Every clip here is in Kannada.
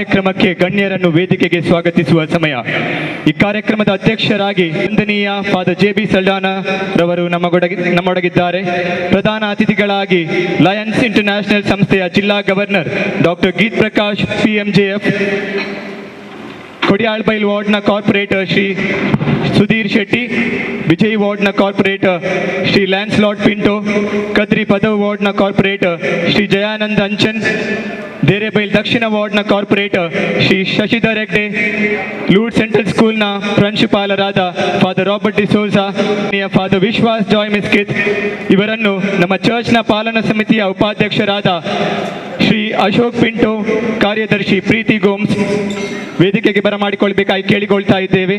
ಕಾರ್ಯಕ್ರಮಕ್ಕೆ ಗಣ್ಯರನ್ನು ವೇದಿಕೆಗೆ ಸ್ವಾಗತಿಸುವ ಸಮಯ. ಈ ಕಾರ್ಯಕ್ರಮದ ಅಧ್ಯಕ್ಷರಾಗಿ ವಂದನೀಯ ಫಾದರ್ ಜೆ.ಬಿ. ಸಲ್ಡಾನ ರವರು ನಮ್ಮೊಡಗಿದ್ದಾರೆ. ಪ್ರಧಾನ ಅತಿಥಿಗಳಾಗಿ ಲಯನ್ಸ್ ಇಂಟರ್ನ್ಯಾಷನಲ್ ಸಂಸ್ಥೆಯ ಜಿಲ್ಲಾ ಗವರ್ನರ್ ಡಾಕ್ಟರ್ ಗೀತ್ ಪ್ರಕಾಶ್ PMJF, ಕೊಡಿಯಾಳ್ಬೈಲ್ ವಾರ್ಡ್ನ ಕಾರ್ಪೊರೇಟರ್ ಶ್ರೀ ಸುಧೀರ್ ಶೆಟ್ಟಿ, ವಿಜಯ್ ವಾರ್ಡ್ನ ಕಾರ್ಪೊರೇಟರ್ ಶ್ರೀ ಲ್ಯಾನ್ಸ್ಲಾಟ್ ಪಿಂಟೋ, ಕದ್ರಿ ಪದವ್ ವಾರ್ಡ್ನ ಕಾರ್ಪೊರೇಟರ್ ಶ್ರೀ ಜಯಾನಂದ್ ಅಂಚನ್, ದೇರೆಬೈಲ್ ದಕ್ಷಿಣ ವಾರ್ಡ್ನ ಕಾರ್ಪೊರೇಟರ್ ಶ್ರೀ ಶಶಿಧರ್ ಹೆಗ್ಡೆ, ಲೂಡ್ ಸೆಂಟ್ರಲ್ ಸ್ಕೂಲ್ನ ಪ್ರಾಂಶುಪಾಲರಾದ ಫಾದರ್ ರಾಬರ್ಟ್ ಡಿಸೋಜಾ, ಫಾದರ್ ವಿಶ್ವಾಸ್ ಜಾಯ್ ಮಿಸ್ಕಿತ್ ಇವರನ್ನು ನಮ್ಮ ಚರ್ಚ್ನ ಪಾಲನಾ ಸಮಿತಿಯ ಉಪಾಧ್ಯಕ್ಷರಾದ ಶ್ರೀ ಅಶೋಕ್ ಪಿಂಟೋ, ಕಾರ್ಯದರ್ಶಿ ಪ್ರೀತಿ ಗೋಮ್ಸ್ ವೇದಿಕೆಗೆ ಬರಮಾಡಿಕೊಳ್ಬೇಕಾಗಿ ಕೇಳಿಕೊಳ್ತಾ ಇದ್ದೇವೆ.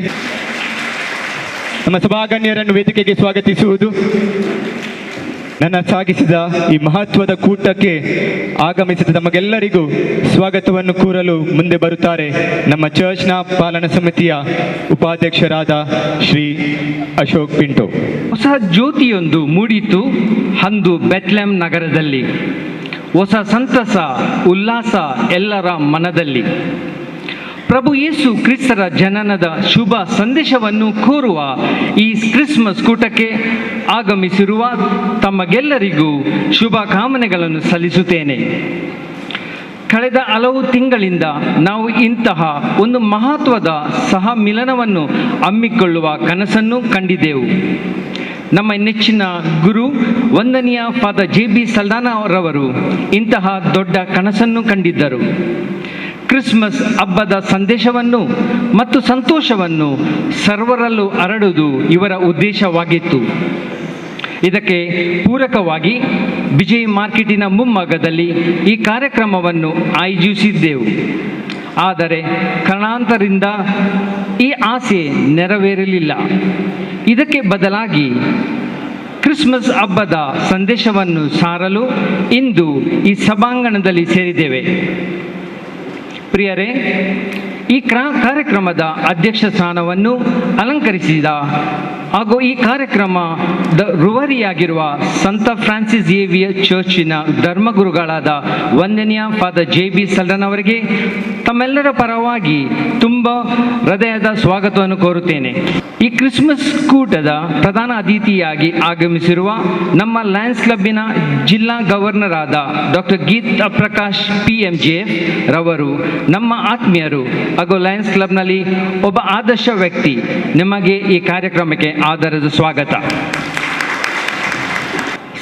ನಮ್ಮ ಸಭಾಗಣ್ಯರನ್ನು ವೇದಿಕೆಗೆ ಸ್ವಾಗತಿಸುವುದು. ನನ್ನ ಸಾಗಿಸಿದ ಈ ಮಹತ್ವದ ಕೂಟಕ್ಕೆ ಆಗಮಿಸಿದ ನಮಗೆಲ್ಲರಿಗೂ ಸ್ವಾಗತವನ್ನು ಕೋರಲು ಮುಂದೆ ಬರುತ್ತಾರೆ ನಮ್ಮ ಚರ್ಚ್ನ ಪಾಲನಾ ಸಮಿತಿಯ ಉಪಾಧ್ಯಕ್ಷರಾದ ಶ್ರೀ ಅಶೋಕ್ ಪಿಂಟೋ. ಹೊಸ ಜ್ಯೋತಿಯೊಂದು ಮೂಡಿತು ಅಂದು ಬೆತ್ಲೆಹೇಮ್ ನಗರದಲ್ಲಿ, ಹೊಸ ಸಂತಸ ಉಲ್ಲಾಸ ಎಲ್ಲರ ಮನದಲ್ಲಿ. ಪ್ರಭು ಯೇಸು ಕ್ರಿಸ್ತರ ಜನನದ ಶುಭ ಸಂದೇಶವನ್ನು ಕೋರುವ ಈ ಕ್ರಿಸ್ಮಸ್ ಕೂಟಕ್ಕೆ ಆಗಮಿಸಿರುವ ತಮಗೆಲ್ಲರಿಗೂ ಶುಭ ಕಾಮನೆಗಳನ್ನು ಸಲ್ಲಿಸುತ್ತೇನೆ. ಕಳೆದ ಹಲವು ತಿಂಗಳಿಂದ ನಾವು ಇಂತಹ ಒಂದು ಮಹತ್ವದ ಸಹ ಮಿಲನವನ್ನು ಹಮ್ಮಿಕೊಳ್ಳುವ ಕನಸನ್ನು ಕಂಡಿದ್ದೆವು. ನಮ್ಮ ನೆಚ್ಚಿನ ಗುರು ವಂದನೀಯ ಫಾದರ್ ಜೆ.ಬಿ. ಸಲ್ಡಾನ ರವರು ಇಂತಹ ದೊಡ್ಡ ಕನಸನ್ನು ಕಂಡಿದ್ದರು. ಕ್ರಿಸ್ಮಸ್ ಹಬ್ಬದ ಸಂದೇಶವನ್ನು ಮತ್ತು ಸಂತೋಷವನ್ನು ಸರ್ವರಲ್ಲೂ ಹರಡುವುದು ಇವರ ಉದ್ದೇಶವಾಗಿತ್ತು. ಇದಕ್ಕೆ ಪೂರಕವಾಗಿ ವಿಜಯ್ ಮಾರ್ಕೆಟಿನ ಮುಂಭಾಗದಲ್ಲಿ ಈ ಕಾರ್ಯಕ್ರಮವನ್ನು ಆಯೋಜಿಸಿದ್ದೆವು. ಆದರೆ ಕಾರಣಾಂತರದಿಂದ ಈ ಆಸೆ ನೆರವೇರಲಿಲ್ಲ. ಇದಕ್ಕೆ ಬದಲಾಗಿ ಕ್ರಿಸ್ಮಸ್ ಹಬ್ಬದ ಸಂದೇಶವನ್ನು ಸಾರಲು ಇಂದು ಈ ಸಭಾಂಗಣದಲ್ಲಿ ಸೇರಿದ್ದೇವೆ. ಪ್ರಿಯರೇ, ಈ ಕಾರ್ಯಕ್ರಮದ ಅಧ್ಯಕ್ಷ ಸ್ಥಾನವನ್ನು ಅಲಂಕರಿಸಿದ ಹಾಗೂ ಈ ಕಾರ್ಯಕ್ರಮದ ರೂವಾರಿಯಾಗಿರುವ ಸಂತ ಫ್ರಾನ್ಸಿಸ್ ಝೇವಿಯರ್ ಚರ್ಚಿನ ಧರ್ಮಗುರುಗಳಾದ ವಂದನೀಯ ಫಾದರ್ ಜೆ.ಬಿ. ಸಲ್ಡಾನ ಅವರಿಗೆ ತಮ್ಮೆಲ್ಲರ ಪರವಾಗಿ ತುಂಬ ಹೃದಯದ ಸ್ವಾಗತವನ್ನು ಕೋರುತ್ತೇನೆ. ಈ ಕ್ರಿಸ್ಮಸ್ ಕೂಟದ ಪ್ರಧಾನ ಅತಿಥಿಯಾಗಿ ಆಗಮಿಸಿರುವ ನಮ್ಮ ಲಯನ್ಸ್ ಕ್ಲಬ್ಬಿನ ಜಿಲ್ಲಾ ಗವರ್ನರ್ ಆದ ಡಾಕ್ಟರ್ ಗೀತ್ ಪ್ರಕಾಶ್ PMJF ರವರು ನಮ್ಮ ಆತ್ಮೀಯರು ಹಾಗೂ ಲಯನ್ಸ್ ಕ್ಲಬ್ನಲ್ಲಿ ಒಬ್ಬ ಆದರ್ಶ ವ್ಯಕ್ತಿ. ನಿಮಗೆ ಈ ಕಾರ್ಯಕ್ರಮಕ್ಕೆ ಆದರದ ಸ್ವಾಗತ.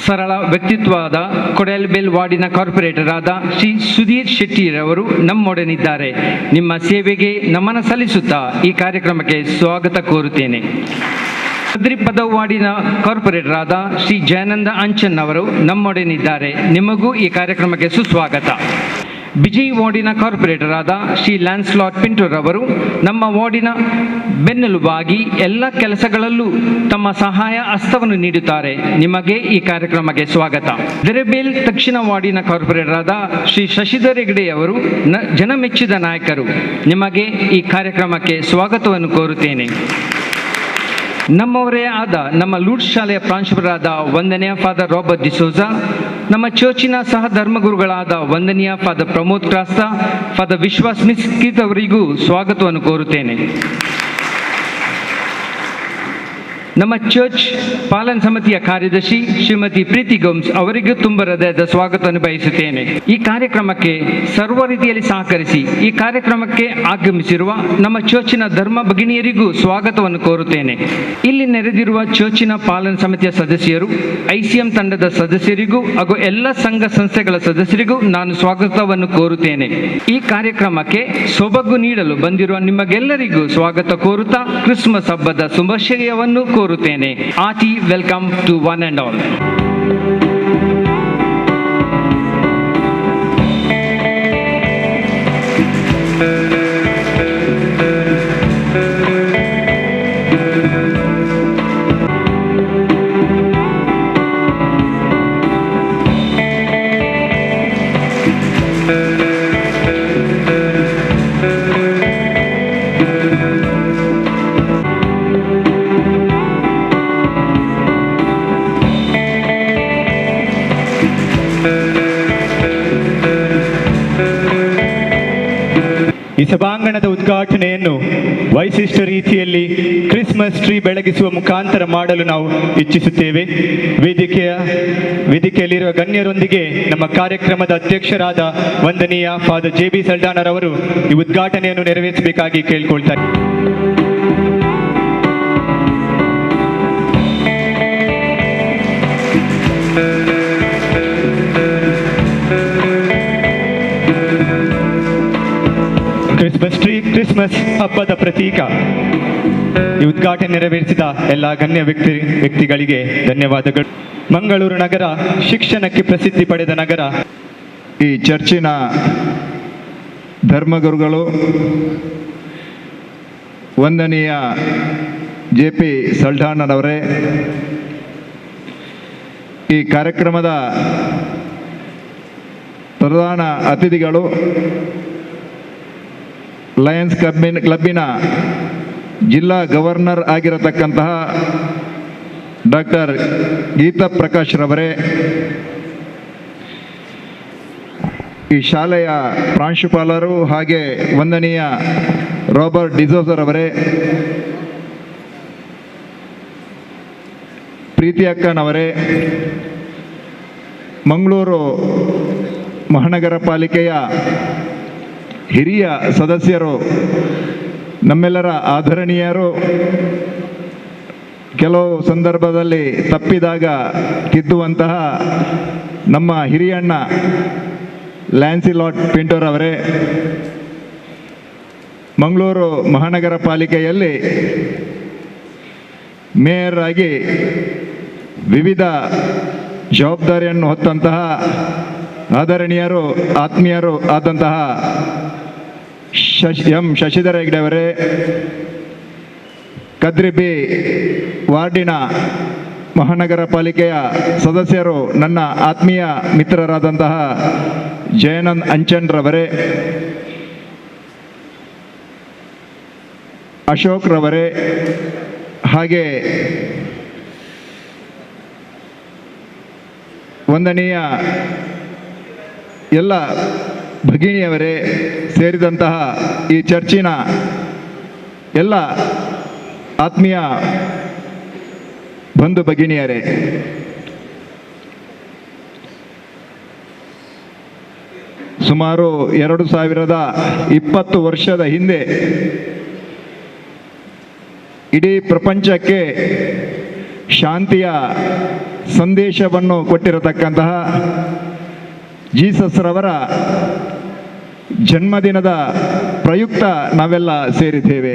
ಸರಳ ವ್ಯಕ್ತಿತ್ವದ ಕೊಡೆಯಲ್ಬೆಲ್ ವಾರ್ಡಿನ ಕಾರ್ಪೊರೇಟರ್ ಆದ ಶ್ರೀ ಸುಧೀರ್ ಶೆಟ್ಟಿರವರು ನಮ್ಮೊಡನಿದ್ದಾರೆ. ನಿಮ್ಮ ಸೇವೆಗೆ ನಮನ ಸಲ್ಲಿಸುತ್ತಾ ಈ ಕಾರ್ಯಕ್ರಮಕ್ಕೆ ಸ್ವಾಗತ ಕೋರುತ್ತೇನೆ. ಕದ್ರಿ ಪದವ್ ವಾರ್ಡಿನ ಕಾರ್ಪೊರೇಟರ್ ಆದ ಶ್ರೀ ಜಯಾನಂದ ಅಂಚನ್ ಅವರು ನಮ್ಮೊಡನಿದ್ದಾರೆ. ನಿಮಗೂ ಈ ಕಾರ್ಯಕ್ರಮಕ್ಕೆ ಸುಸ್ವಾಗತ. ವಿಜಯ್ ವಾರ್ಡಿನ ಕಾರ್ಪೊರೇಟರ್ ಆದ ಶ್ರೀ ಲ್ಯಾನ್ಸ್ಲಾಟ್ ಪಿಂಟೋರವರು ನಮ್ಮ ವಾರ್ಡಿನ ಬೆನ್ನೆಲುಬಾಗಿ ಎಲ್ಲ ಕೆಲಸಗಳಲ್ಲೂ ತಮ್ಮ ಸಹಾಯ ಹಸ್ತವನ್ನು ನೀಡುತ್ತಾರೆ. ನಿಮಗೆ ಈ ಕಾರ್ಯಕ್ರಮಕ್ಕೆ ಸ್ವಾಗತ. ದೇರೆಬೈಲ್ ದಕ್ಷಿಣ ವಾರ್ಡಿನ ಕಾರ್ಪೊರೇಟರ್ ಆದ ಶ್ರೀ ಶಶಿಧರ್ ಹೆಗ್ಡೆ ಅವರು ಜನಮೆಚ್ಚಿದ ನಾಯಕರು. ನಿಮಗೆ ಈ ಕಾರ್ಯಕ್ರಮಕ್ಕೆ ಸ್ವಾಗತವನ್ನು ಕೋರುತ್ತೇನೆ. ನಮ್ಮವರೇ ಆದ ನಮ್ಮ ಲೂಡ್ ಶಾಲೆಯ ಪ್ರಾಂಶುಪಾಲರಾದ ವಂದನೀಯ ಫಾದರ್ ರಾಬರ್ಟ್ ಡಿಸೋಜಾ, ನಮ್ಮ ಚರ್ಚಿನ ಸಹ ಧರ್ಮಗುರುಗಳಾದ ವಂದನೀಯ ಫಾದರ್ ಪ್ರಮೋದ್ ಕ್ರಾಸ್ತಾ, ಫಾದರ್ ವಿಶ್ವಾಸ್ ಮಿಸ್ಕಿತ್ ಅವರಿಗೂ ಸ್ವಾಗತವನ್ನು ಕೋರುತ್ತೇನೆ. ನಮ್ಮ ಚರ್ಚ್ ಪಾಲನಾ ಸಮಿತಿಯ ಕಾರ್ಯದರ್ಶಿ ಶ್ರೀಮತಿ ಪ್ರೀತಿ ಗೋಮ್ಸ್ ಅವರಿಗೂ ತುಂಬ ಹೃದಯದ ಸ್ವಾಗತವನ್ನು ಬಯಸುತ್ತೇನೆ. ಈ ಕಾರ್ಯಕ್ರಮಕ್ಕೆ ಸರ್ವ ರೀತಿಯಲ್ಲಿ ಸಹಕರಿಸಿ ಈ ಕಾರ್ಯಕ್ರಮಕ್ಕೆ ಆಗಮಿಸಿರುವ ನಮ್ಮ ಚರ್ಚಿನ ಧರ್ಮ ಭಗಿನಿಯರಿಗೂ ಸ್ವಾಗತವನ್ನು ಕೋರುತ್ತೇನೆ. ಇಲ್ಲಿ ನೆರೆದಿರುವ ಚರ್ಚಿನ ಪಾಲನಾ ಸಮಿತಿಯ ಸದಸ್ಯರು, ICM ತಂಡದ ಸದಸ್ಯರಿಗೂ ಹಾಗೂ ಎಲ್ಲ ಸಂಘ ಸಂಸ್ಥೆಗಳ ಸದಸ್ಯರಿಗೂ ನಾನು ಸ್ವಾಗತವನ್ನು ಕೋರುತ್ತೇನೆ. ಈ ಕಾರ್ಯಕ್ರಮಕ್ಕೆ ಸೊಬಗು ನೀಡಲು ಬಂದಿರುವ ನಿಮಗೆಲ್ಲರಿಗೂ ಸ್ವಾಗತ ಕೋರುತ್ತಾ ಕ್ರಿಸ್ಮಸ್ ಹಬ್ಬದ ಶುಭಾಶಯವನ್ನು ಕೋರುತ್ತೇನೆ. Hearty welcome to one and all. ಈ ಸಭಾಂಗಣದ ಉದ್ಘಾಟನೆಯನ್ನು ವೈಶಿಷ್ಟ್ಯ ರೀತಿಯಲ್ಲಿ ಕ್ರಿಸ್ಮಸ್ ಟ್ರೀ ಬೆಳಗಿಸುವ ಮುಖಾಂತರ ಮಾಡಲು ನಾವು ಇಚ್ಛಿಸುತ್ತೇವೆ. ವೇದಿಕೆಯಲ್ಲಿರುವ ಗಣ್ಯರೊಂದಿಗೆ ನಮ್ಮ ಕಾರ್ಯಕ್ರಮದ ಅಧ್ಯಕ್ಷರಾದ ವಂದನೀಯ ಫಾದರ್ JB ಸಲ್ಡಾನರವರು ಈ ಉದ್ಘಾಟನೆಯನ್ನು ನೆರವೇರಿಸಬೇಕಾಗಿ ಕೇಳಿಕೊಳ್ತಾರೆ. ಕ್ರಿಸ್ಮಸ್ ಟ್ರೀ ಕ್ರಿಸ್ಮಸ್ ಹಬ್ಬದ ಪ್ರತೀಕ. ಈ ಉದ್ಘಾಟನೆ ನೆರವೇರಿಸಿದ ಎಲ್ಲ ಗಣ್ಯ ವ್ಯಕ್ತಿಗಳಿಗೆ ಧನ್ಯವಾದಗಳು. ಮಂಗಳೂರು ನಗರ ಶಿಕ್ಷಣಕ್ಕೆ ಪ್ರಸಿದ್ಧಿ ಪಡೆದ ನಗರ. ಈ ಚರ್ಚಿನ ಧರ್ಮಗುರುಗಳು ವಂದನೀಯ JP ಸಲ್ಡಾನರವರೇ, ಈ ಕಾರ್ಯಕ್ರಮದ ಪ್ರಧಾನ ಅತಿಥಿಗಳು ಲಯನ್ಸ್ ಕ್ಲಬ್ಬಿನ ಜಿಲ್ಲಾ ಗವರ್ನರ್ ಆಗಿರತಕ್ಕಂತಹ ಡಾಕ್ಟರ್ ಗೀತಾ ಪ್ರಕಾಶ್ ರವರೇ, ಈ ಶಾಲೆಯ ಪ್ರಾಂಶುಪಾಲರು ಹಾಗೆ ವಂದನೀಯ ರಾಬರ್ಟ್ ಡಿಸೋಜರವರೇ, ಪ್ರೀತಿ ಅಕ್ಕನವರೇ, ಮಂಗಳೂರು ಮಹಾನಗರ ಪಾಲಿಕೆಯ ಹಿರಿಯ ಸದಸ್ಯರು, ನಮ್ಮೆಲ್ಲರ ಆದರಣೀಯರು, ಕೆಲವು ಸಂದರ್ಭದಲ್ಲಿ ತಪ್ಪಿದಾಗ ತಿದ್ದುವಂತಹ ನಮ್ಮ ಹಿರಿಯಣ್ಣ ಲ್ಯಾನ್ಸಿಲಾಟ್ ಪಿಂಟೋರವರೇ, ಮಂಗಳೂರು ಮಹಾನಗರ ಪಾಲಿಕೆಯಲ್ಲಿ ಮೇಯರ್ ಆಗಿ ವಿವಿಧ ಜವಾಬ್ದಾರಿಯನ್ನು ಹೊತ್ತಂತಹ ಆದರಣೀಯರು, ಆತ್ಮೀಯರು ಆದಂತಹ ಶಶಿಧರ ಹೆಗ್ಡೆ ಅವರೇ, ಕದ್ರಿ ಬಿ ವಾರ್ಡಿನ ಮಹಾನಗರ ಪಾಲಿಕೆಯ ಸದಸ್ಯರು, ನನ್ನ ಆತ್ಮೀಯ ಮಿತ್ರರಾದಂತಹ ಜಯಾನಂದ್ ಅಂಚನ್ ರವರೇ, ಅಶೋಕ್ ರವರೇ, ಹಾಗೆ ವಂದನೀಯ ಎಲ್ಲ ಭಗಿನಿಯವರೇ ಸೇರಿದಂತಹ ಈ ಚರ್ಚಿನ ಎಲ್ಲ ಆತ್ಮೀಯ ಬಂಧು ಭಗಿನಿಯರೇ, ಸುಮಾರು 2020 ವರ್ಷದ ಹಿಂದೆ ಇಡೀ ಪ್ರಪಂಚಕ್ಕೆ ಶಾಂತಿಯ ಸಂದೇಶವನ್ನು ಕೊಟ್ಟಿರತಕ್ಕಂತಹ ಜೀಸಸ್ ರವರ ಜನ್ಮದಿನದ ಪ್ರಯುಕ್ತ ನಾವೆಲ್ಲ ಸೇರಿದ್ದೇವೆ.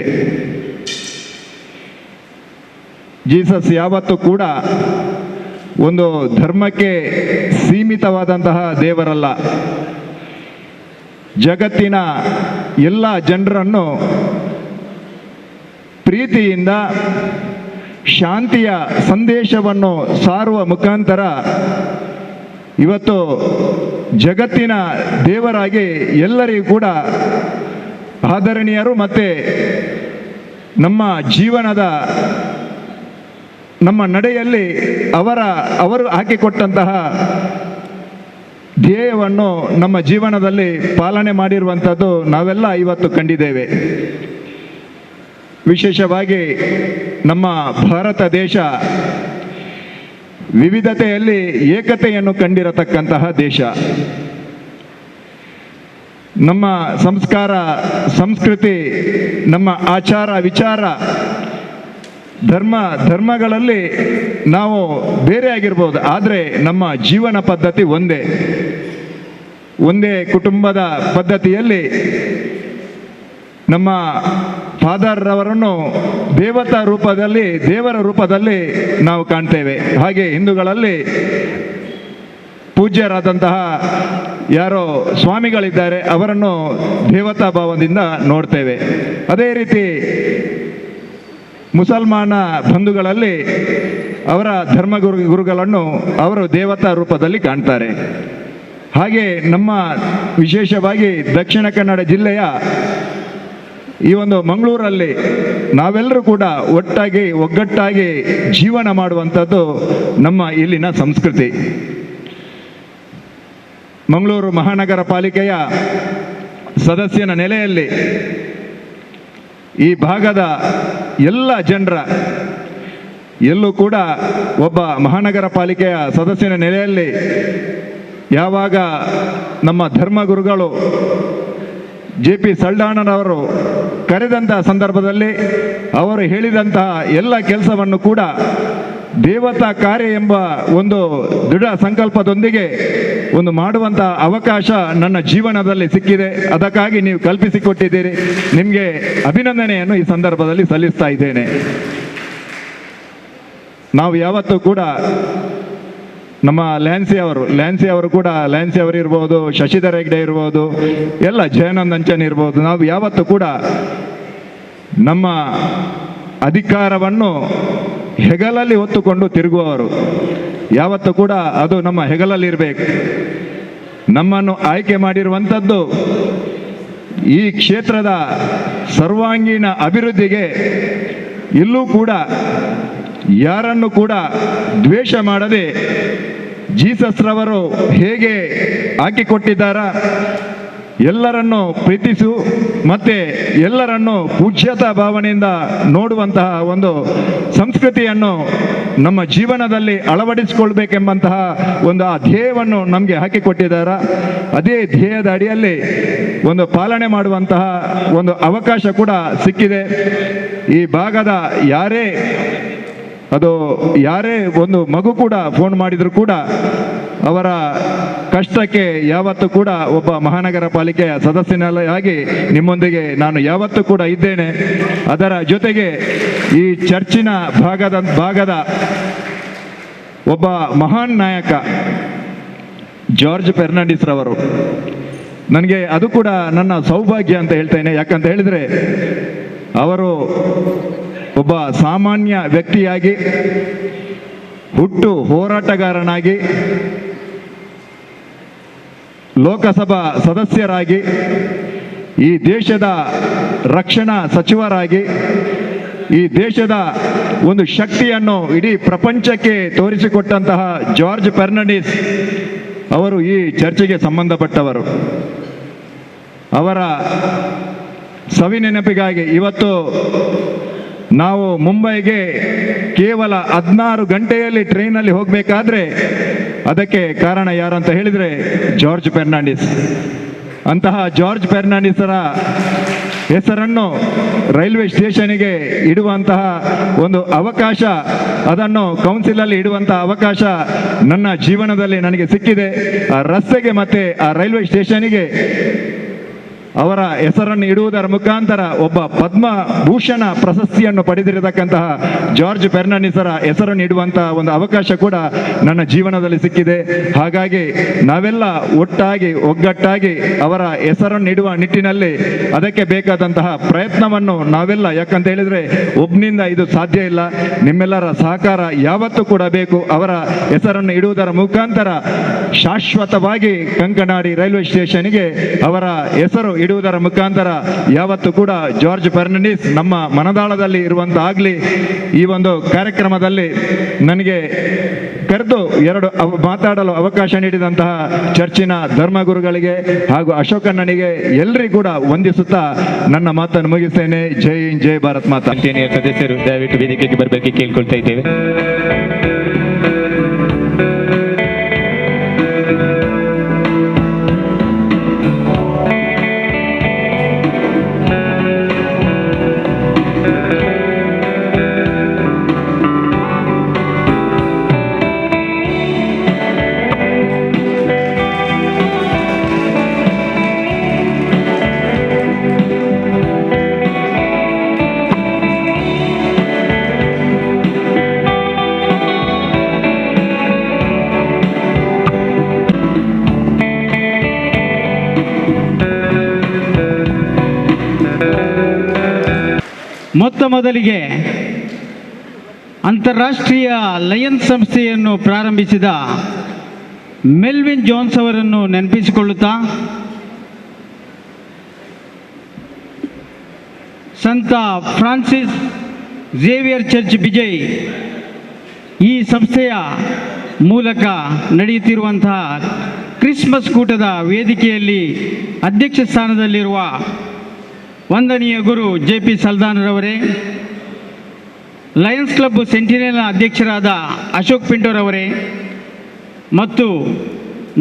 ಜೀಸಸ್ ಯಾವತ್ತೂ ಕೂಡ ಒಂದು ಧರ್ಮಕ್ಕೆ ಸೀಮಿತವಾದಂತಹ ದೇವರಲ್ಲ. ಜಗತ್ತಿನ ಎಲ್ಲ ಜನರನ್ನು ಪ್ರೀತಿಯಿಂದ ಶಾಂತಿಯ ಸಂದೇಶವನ್ನು ಸಾರುವ ಮುಖಾಂತರ ಇವತ್ತು ಜಗತ್ತಿನ ದೇವರಾಗಿ ಎಲ್ಲರಿಗೂ ಕೂಡ ಆದರಣೀಯರು, ಮತ್ತು ನಮ್ಮ ಜೀವನದ ನಮ್ಮ ನಡೆಯಲ್ಲಿ ಅವರು ಹಾಕಿಕೊಟ್ಟಂತಹ ಧ್ಯೇಯವನ್ನು ನಮ್ಮ ಜೀವನದಲ್ಲಿ ಪಾಲನೆ ಮಾಡಿರುವಂಥದ್ದು ನಾವೆಲ್ಲ ಇವತ್ತು ಕಂಡಿದ್ದೇವೆ. ವಿಶೇಷವಾಗಿ ನಮ್ಮ ಭಾರತ ದೇಶ ವಿವಿಧತೆಯಲ್ಲಿ ಏಕತೆಯನ್ನು ಕಂಡಿರತಕ್ಕಂತಹ ದೇಶ. ನಮ್ಮ ಸಂಸ್ಕಾರ, ಸಂಸ್ಕೃತಿ, ನಮ್ಮ ಆಚಾರ ವಿಚಾರ, ಧರ್ಮಗಳಲ್ಲಿ ನಾವು ಬೇರೆ ಆಗಿರ್ಬೋದು, ಆದರೆ ನಮ್ಮ ಜೀವನ ಪದ್ಧತಿ ಒಂದೇ ಕುಟುಂಬದ ಪದ್ಧತಿಯಲ್ಲಿ ನಮ್ಮ ಫಾದರ್ ರವರನ್ನು ದೇವರ ರೂಪದಲ್ಲಿ ನಾವು ಕಾಣ್ತೇವೆ. ಹಾಗೆ ಹಿಂದೂಗಳಲ್ಲಿ ಪೂಜ್ಯರಾದಂತಹ ಯಾರೋ ಸ್ವಾಮಿಗಳಿದ್ದಾರೆ, ಅವರನ್ನು ದೇವತಾ ಭಾವದಿಂದ ನೋಡ್ತೇವೆ. ಅದೇ ರೀತಿ ಮುಸಲ್ಮಾನ ಬಂಧುಗಳಲ್ಲಿ ಅವರ ಗುರುಗಳನ್ನು ಅವರು ದೇವತಾ ರೂಪದಲ್ಲಿ ಕಾಣ್ತಾರೆ. ಹಾಗೆ ನಮ್ಮ ವಿಶೇಷವಾಗಿ ದಕ್ಷಿಣ ಕನ್ನಡ ಜಿಲ್ಲೆಯ ಈ ಒಂದು ಮಂಗಳೂರಲ್ಲಿ ನಾವೆಲ್ಲರೂ ಕೂಡ ಒಗ್ಗಟ್ಟಾಗಿ ಜೀವನ ಮಾಡುವಂಥದ್ದು ನಮ್ಮ ಇಲ್ಲಿನ ಸಂಸ್ಕೃತಿ. ಮಂಗಳೂರು ಮಹಾನಗರ ಪಾಲಿಕೆಯ ಸದಸ್ಯನ ನೆಲೆಯಲ್ಲಿ ಈ ಭಾಗದ ಎಲ್ಲ ಜನರ ಎಲ್ಲೂ ಕೂಡ ಒಬ್ಬ ಮಹಾನಗರ ಪಾಲಿಕೆಯ ಸದಸ್ಯನ ನೆಲೆಯಲ್ಲಿ ಯಾವಾಗ ನಮ್ಮ ಧರ್ಮಗುರುಗಳು JP ಸಲ್ಡಾಣನವರು ಕರೆದಂತಹ ಸಂದರ್ಭದಲ್ಲಿ ಅವರು ಹೇಳಿದಂತಹ ಎಲ್ಲ ಕೆಲಸವನ್ನು ಕೂಡ ದೇವತಾ ಕಾರ್ಯ ಎಂಬ ಒಂದು ದೃಢ ಸಂಕಲ್ಪದೊಂದಿಗೆ ಒಂದು ಮಾಡುವಂತಹ ಅವಕಾಶ ನನ್ನ ಜೀವನದಲ್ಲಿ ಸಿಕ್ಕಿದೆ. ಅದಕ್ಕಾಗಿ ನೀವು ಕಲ್ಪಿಸಿಕೊಟ್ಟಿದ್ದೀರಿ. ನಿಮಗೆ ಅಭಿನಂದನೆಯನ್ನು ಈ ಸಂದರ್ಭದಲ್ಲಿ ಸಲ್ಲಿಸ್ತಾ ಇದ್ದೇನೆ. ನಾವು ಯಾವತ್ತೂ ಕೂಡ ನಮ್ಮ ಲ್ಯಾನ್ಸಿ ಅವರು ಕೂಡ ಲ್ಯಾನ್ಸಿ ಅವರು ಇರ್ಬೋದು, ಶಶಿಧರ್ ಹೆಗ್ಡೆ ಇರ್ಬೋದು, ಎಲ್ಲ ಜಯಾನಂದ್ ಅಂಚನ್ ಇರ್ಬೋದು, ನಾವು ಯಾವತ್ತೂ ಕೂಡ ನಮ್ಮ ಅಧಿಕಾರವನ್ನು ಹೆಗಲಲ್ಲಿ ಹೊತ್ತುಕೊಂಡು ತಿರುಗುವವರು. ಯಾವತ್ತೂ ಕೂಡ ಅದು ನಮ್ಮ ಹೆಗಲಲ್ಲಿ ಇರಬೇಕು. ನಮ್ಮನ್ನು ಆಯ್ಕೆ ಮಾಡಿರುವಂಥದ್ದು ಈ ಕ್ಷೇತ್ರದ ಸರ್ವಾಂಗೀಣ ಅಭಿವೃದ್ಧಿಗೆ. ಇಲ್ಲೂ ಕೂಡ ಯಾರನ್ನು ಕೂಡ ದ್ವೇಷ ಮಾಡದೆ ಜೀಸಸ್ ರವರು ಹೇಗೆ ಹಾಕಿಕೊಟ್ಟಿದ್ದಾರ, ಎಲ್ಲರನ್ನು ಪ್ರೀತಿಸು ಮತ್ತೆ ಎಲ್ಲರನ್ನು ಪೂಜ್ಯತಾ ಭಾವನೆಯಿಂದ ನೋಡುವಂತಹ ಒಂದು ಸಂಸ್ಕೃತಿಯನ್ನು ನಮ್ಮ ಜೀವನದಲ್ಲಿ ಅಳವಡಿಸಿಕೊಳ್ಬೇಕೆಂಬಂತಹ ಒಂದು ಆ ಧ್ಯೇಯವನ್ನು ನಮಗೆ ಹಾಕಿಕೊಟ್ಟಿದ್ದಾರೆ. ಅದೇ ಧ್ಯೇಯದ ಅಡಿಯಲ್ಲಿ ಒಂದು ಪಾಲನೆ ಮಾಡುವಂತಹ ಒಂದು ಅವಕಾಶ ಕೂಡ ಸಿಕ್ಕಿದೆ. ಈ ಭಾಗದ ಯಾರೇ ಒಂದು ಮಗು ಕೂಡ ಫೋನ್ ಮಾಡಿದ್ರು ಕೂಡ ಅವರ ಕಷ್ಟಕ್ಕೆ ಯಾವತ್ತೂ ಕೂಡ ಒಬ್ಬ ಮಹಾನಗರ ಪಾಲಿಕೆಯ ಸದಸ್ಯನಾಗಿ ನಿಮ್ಮೊಂದಿಗೆ ನಾನು ಯಾವತ್ತೂ ಕೂಡ ಇದ್ದೇನೆ. ಅದರ ಜೊತೆಗೆ ಈ ಚರ್ಚಿನ ಭಾಗದ ಒಬ್ಬ ಮಹಾನ್ ನಾಯಕ ಜಾರ್ಜ್ ಫೆರ್ನಾಂಡಿಸ್ ರವರು, ನನಗೆ ಅದು ಕೂಡ ನನ್ನ ಸೌಭಾಗ್ಯ ಅಂತ ಹೇಳ್ತೇನೆ. ಯಾಕಂತ ಹೇಳಿದರೆ ಅವರು ಒಬ್ಬ ಸಾಮಾನ್ಯ ವ್ಯಕ್ತಿಯಾಗಿ, ಹುಟ್ಟು ಹೋರಾಟಗಾರನಾಗಿ, ಲೋಕಸಭಾ ಸದಸ್ಯರಾಗಿ, ಈ ದೇಶದ ರಕ್ಷಣಾ ಸಚಿವರಾಗಿ, ಈ ದೇಶದ ಒಂದು ಶಕ್ತಿಯನ್ನು ಇಡೀ ಪ್ರಪಂಚಕ್ಕೆ ತೋರಿಸಿಕೊಟ್ಟಂತಹ ಜಾರ್ಜ್ ಫೆರ್ನಾಂಡಿಸ್ ಅವರು ಈ ಚರ್ಚೆಗೆ ಸಂಬಂಧಪಟ್ಟವರು. ಅವರ ಸವಿ ನೆನಪಿಗಾಗಿ ಇವತ್ತು ನಾವು ಮುಂಬೈಗೆ ಕೇವಲ 16 ಗಂಟೆಯಲ್ಲಿ ಟ್ರೈನಲ್ಲಿ ಹೋಗಬೇಕಾದ್ರೆ ಅದಕ್ಕೆ ಕಾರಣ ಯಾರಂತ ಹೇಳಿದರೆ ಜಾರ್ಜ್ ಫೆರ್ನಾಂಡಿಸ್. ಅಂತಹ ಜಾರ್ಜ್ ಫೆರ್ನಾಂಡಿಸರ ಹೆಸರನ್ನು ರೈಲ್ವೆ ಸ್ಟೇಷನ್ಗೆ ಇಡುವಂತಹ ಒಂದು ಅವಕಾಶ, ಅದನ್ನು ಕೌನ್ಸಿಲಲ್ಲಿ ಇಡುವಂತಹ ಅವಕಾಶ ನನ್ನ ಜೀವನದಲ್ಲಿ ನನಗೆ ಸಿಕ್ಕಿದೆ. ಆ ರಸ್ತೆಗೆ ಮತ್ತೆ ಆ ರೈಲ್ವೆ ಸ್ಟೇಷನ್ಗೆ ಅವರ ಹೆಸರನ್ನು ಇಡುವುದರ ಮುಖಾಂತರ ಒಬ್ಬ ಪದ್ಮಭೂಷಣ ಪ್ರಶಸ್ತಿಯನ್ನು ಪಡೆದಿರತಕ್ಕಂತಹ ಜಾರ್ಜ್ ಫೆರ್ನಾಂಡಿಸರ ಹೆಸರನ್ನು ಇಡುವಂತಹ ಒಂದು ಅವಕಾಶ ಕೂಡ ನನ್ನ ಜೀವನದಲ್ಲಿ ಸಿಕ್ಕಿದೆ. ಹಾಗಾಗಿ ನಾವೆಲ್ಲ ಒಗ್ಗಟ್ಟಾಗಿ ಅವರ ಹೆಸರನ್ನು ಇಡುವ ನಿಟ್ಟಿನಲ್ಲಿ ಅದಕ್ಕೆ ಬೇಕಾದಂತಹ ಪ್ರಯತ್ನವನ್ನು ನಾವೆಲ್ಲ, ಯಾಕಂತ ಹೇಳಿದರೆ ಒಬ್ಬನಿಂದ ಇದು ಸಾಧ್ಯ ಇಲ್ಲ, ನಿಮ್ಮೆಲ್ಲರ ಸಹಕಾರ ಯಾವತ್ತೂ ಕೂಡ ಬೇಕು. ಅವರ ಹೆಸರನ್ನು ಇಡುವುದರ ಮುಖಾಂತರ ಶಾಶ್ವತವಾಗಿ ಕಂಕನಾಡಿ ರೈಲ್ವೆ ಸ್ಟೇಷನ್ಗೆ ಅವರ ಹೆಸರು ಇಡುವುದರ ಮುಖಾಂತರ ಯಾವತ್ತೂ ಕೂಡ ಜಾರ್ಜ್ ಫೆರ್ನಾಂಡಿಸ್ ನಮ್ಮ ಮನದಾಳದಲ್ಲಿ ಇರುವಂತಾಗಲಿ. ಈ ಒಂದು ಕಾರ್ಯಕ್ರಮದಲ್ಲಿ ನನಗೆ ಕರೆದು ಮಾತಾಡಲು ಅವಕಾಶ ನೀಡಿದಂತಹ ಚರ್ಚಿನ ಧರ್ಮಗುರುಗಳಿಗೆ ಹಾಗೂ ಅಶೋಕಣ್ಣನಿಗೆ ಎಲ್ಲರಿಗೂ ಕೂಡ ವಂದಿಸುತ್ತಾ ನನ್ನ ಮಾತನ್ನು ಮುಗಿಸ್ತೇನೆ. ಜೈ ಹಿಂದ್, ಜೈ ಭಾರತ್ ಮಾತಾ. ಸದಸ್ಯರು ದಯವಿಟ್ಟು ವೇದಿಕೆಗೆ ಬರಬೇಕು ಕೇಳ್ಕೊಳ್ತಾ ಇದ್ದೇವೆ. ಮೊದಲಿಗೆ ಅಂತಾರಾಷ್ಟ್ರೀಯ ಲಯನ್ಸ್ ಸಂಸ್ಥೆಯನ್ನು ಪ್ರಾರಂಭಿಸಿದ ಮೆಲ್ವಿನ್ ಜೋನ್ಸ್ ಅವರನ್ನು ನೆನಪಿಸಿಕೊಳ್ಳುತ್ತಾ ಸಂತ ಫ್ರಾನ್ಸಿಸ್ ಝೇವಿಯರ್ ಚರ್ಚ್ ಬಿಜಯ್ ಈ ಸಂಸ್ಥೆಯ ಮೂಲಕ ನಡೆಯುತ್ತಿರುವಂತಹ ಕ್ರಿಸ್ಮಸ್ ಕೂಟದ ವೇದಿಕೆಯಲ್ಲಿ ಅಧ್ಯಕ್ಷ ಸ್ಥಾನದಲ್ಲಿರುವ ವಂದನೀಯ ಗುರು JP ಸಲ್ದಾನ್ರವರೇ, ಲಯನ್ಸ್ ಕ್ಲಬ್ ಸೆಂಟಿನೆಲ್ನ ಅಧ್ಯಕ್ಷರಾದ ಅಶೋಕ್ ಪಿಂಟೋರವರೇ ಮತ್ತು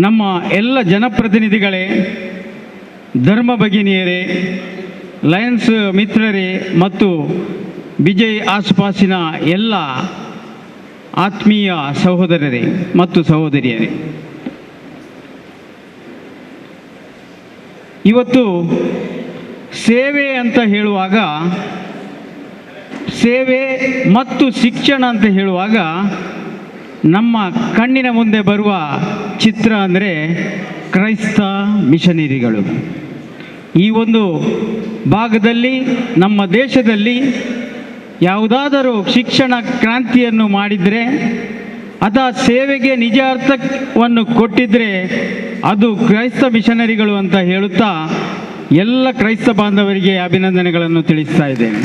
ನಮ್ಮ ಎಲ್ಲ ಜನಪ್ರತಿನಿಧಿಗಳೇ, ಧರ್ಮ ಭಗಿನಿಯರೇ, ಲಯನ್ಸ್ ಮಿತ್ರರೇ ಮತ್ತು ವಿಜಯ್ ಆಸುಪಾಸಿನ ಎಲ್ಲ ಆತ್ಮೀಯ ಸಹೋದರರೇ ಮತ್ತು ಸಹೋದರಿಯರೇ, ಇವತ್ತು ಸೇವೆ ಅಂತ ಹೇಳುವಾಗ, ಸೇವೆ ಮತ್ತು ಶಿಕ್ಷಣ ಅಂತ ಹೇಳುವಾಗ ನಮ್ಮ ಕಣ್ಣಿನ ಮುಂದೆ ಬರುವ ಚಿತ್ರ ಅಂದರೆ ಕ್ರೈಸ್ತ ಮಿಷನರಿಗಳು. ಈ ಒಂದು ಭಾಗದಲ್ಲಿ, ನಮ್ಮ ದೇಶದಲ್ಲಿ ಯಾವುದಾದರೂ ಶಿಕ್ಷಣ ಕ್ರಾಂತಿಯನ್ನು ಮಾಡಿದರೆ, ಅಥವಾ ಸೇವೆಗೆ ನಿಜ ಅರ್ಥವನ್ನು ಕೊಟ್ಟಿದ್ದರೆ ಅದು ಕ್ರೈಸ್ತ ಮಿಷನರಿಗಳು ಅಂತ ಹೇಳುತ್ತಾ ಎಲ್ಲ ಕ್ರೈಸ್ತ ಬಾಂಧವರಿಗೆ ಅಭಿನಂದನೆಗಳನ್ನು ತಿಳಿಸ್ತಾ ಇದ್ದೇನೆ.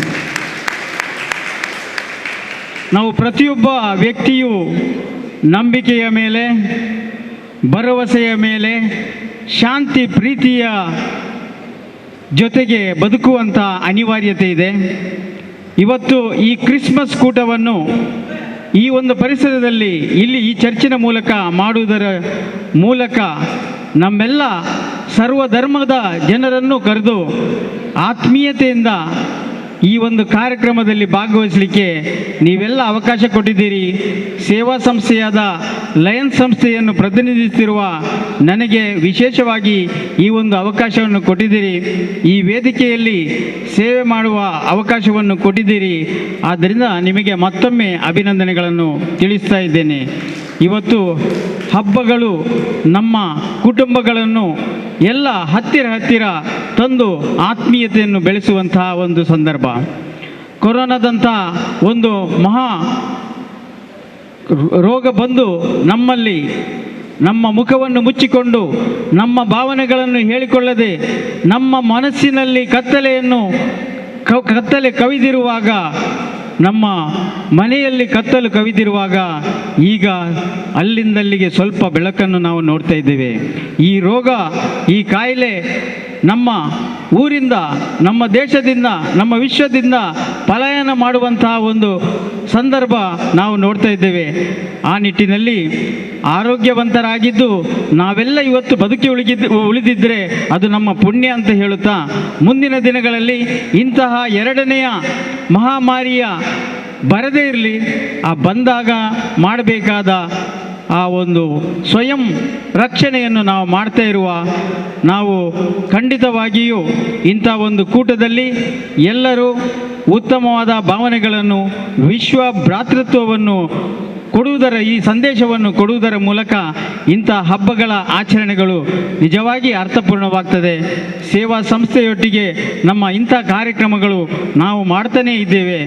ನಾವು ಪ್ರತಿಯೊಬ್ಬ ವ್ಯಕ್ತಿಯು ನಂಬಿಕೆಯ ಮೇಲೆ, ಭರವಸೆಯ ಮೇಲೆ, ಶಾಂತಿ ಪ್ರೀತಿಯ ಜೊತೆಗೆ ಬದುಕುವಂಥ ಅನಿವಾರ್ಯತೆ ಇದೆ. ಇವತ್ತು ಈ ಕ್ರಿಸ್ಮಸ್ ಕೂಟವನ್ನು ಈ ಒಂದು ಪರಿಸರದಲ್ಲಿ ಇಲ್ಲಿ ಈ ಚರ್ಚಿನ ಮೂಲಕ ಮಾಡುವುದರ ಮೂಲಕ ನಮ್ಮೆಲ್ಲ ಸರ್ವಧರ್ಮದ ಜನರನ್ನು ಕರೆದು ಆತ್ಮೀಯತೆಯಿಂದ ಈ ಒಂದು ಕಾರ್ಯಕ್ರಮದಲ್ಲಿ ಭಾಗವಹಿಸಲಿಕ್ಕೆ ನೀವೆಲ್ಲ ಅವಕಾಶ ಕೊಟ್ಟಿದ್ದೀರಿ. ಸೇವಾ ಸಂಸ್ಥೆಯಾದ ಲಯನ್ಸ್ ಸಂಸ್ಥೆಯನ್ನು ಪ್ರತಿನಿಧಿಸುತ್ತಿರುವ ನನಗೆ ವಿಶೇಷವಾಗಿ ಈ ಒಂದು ಅವಕಾಶವನ್ನು ಕೊಟ್ಟಿದ್ದೀರಿ. ಈ ವೇದಿಕೆಯಲ್ಲಿ ಸೇವೆ ಮಾಡುವ ಅವಕಾಶವನ್ನು ಕೊಟ್ಟಿದ್ದೀರಿ. ಆದ್ದರಿಂದ ನಿಮಗೆ ಮತ್ತೊಮ್ಮೆ ಅಭಿನಂದನೆಗಳನ್ನು ತಿಳಿಸ್ತಾ ಇದ್ದೇನೆ. ಇವತ್ತು ಹಬ್ಬಗಳು ನಮ್ಮ ಕುಟುಂಬಗಳನ್ನು ಎಲ್ಲ ಹತ್ತಿರ ತಂದು ಆತ್ಮೀಯತೆಯನ್ನು ಬೆಳೆಸುವಂತಹ ಒಂದು ಸಂದರ್ಭ. ಕೊರೋನಾದಂಥ ಒಂದು ಮಹಾ ರೋಗ ಬಂದು ನಮ್ಮಲ್ಲಿ ನಮ್ಮ ಮುಖವನ್ನು ಮುಚ್ಚಿಕೊಂಡು, ನಮ್ಮ ಭಾವನೆಗಳನ್ನು ಹೇಳಿಕೊಳ್ಳದೆ, ನಮ್ಮ ಮನಸ್ಸಿನಲ್ಲಿ ಕತ್ತಲೆ ಕವಿದಿರುವಾಗ, ನಮ್ಮ ಮನೆಯಲ್ಲಿ ಕತ್ತಲು ಕವಿದಿರುವಾಗ ಈಗ ಅಲ್ಲಿಂದಲ್ಲಿಗೆ ಸ್ವಲ್ಪ ಬೆಳಕನ್ನು ನಾವು ನೋಡ್ತಾ ಇದ್ದೇವೆ. ಈ ರೋಗ, ಈ ಕಾಯಿಲೆ ನಮ್ಮ ಊರಿಂದ, ನಮ್ಮ ದೇಶದಿಂದ, ನಮ್ಮ ವಿಶ್ವದಿಂದ ಪಲಾಯನ ಮಾಡುವಂತಹ ಒಂದು ಸಂದರ್ಭ ನಾವು ನೋಡ್ತಾ ಇದ್ದೇವೆ. ಆ ನಿಟ್ಟಿನಲ್ಲಿ ಆರೋಗ್ಯವಂತರಾಗಿದ್ದು ನಾವೆಲ್ಲ ಇವತ್ತು ಬದುಕಿ ಉಳಿದಿದ್ದರೆ ಅದು ನಮ್ಮ ಪುಣ್ಯ ಅಂತ ಹೇಳುತ್ತಾ, ಮುಂದಿನ ದಿನಗಳಲ್ಲಿ ಇಂತಹ ಎರಡನೆಯ ಮಹಾಮಾರಿಯ ಬರದೇ ಇರಲಿ, ಆ ಬಂದಾಗ ಮಾಡಬೇಕಾದ ಆ ಒಂದು ಸ್ವಯಂ ರಕ್ಷಣೆಯನ್ನು ನಾವು ಮಾಡ್ತಾ ಇರುವ ನಾವು ಖಂಡಿತವಾಗಿಯೂ ಇಂಥ ಒಂದು ಕೂಟದಲ್ಲಿ ಎಲ್ಲರೂ ಉತ್ತಮವಾದ ಭಾವನೆಗಳನ್ನು, ವಿಶ್ವ ಭ್ರಾತೃತ್ವವನ್ನು ಕೊಡುವುದರ, ಈ ಸಂದೇಶವನ್ನು ಕೊಡುವುದರ ಮೂಲಕ ಇಂಥ ಹಬ್ಬಗಳ ಆಚರಣೆಗಳು ನಿಜವಾಗಿ ಅರ್ಥಪೂರ್ಣವಾಗ್ತದೆ. ಸೇವಾ ಸಂಸ್ಥೆಯೊಟ್ಟಿಗೆ ನಮ್ಮ ಇಂಥ ಕಾರ್ಯಕ್ರಮಗಳು ನಾವು ಮಾಡ್ತಾನೇ ಇದ್ದೇವೆ.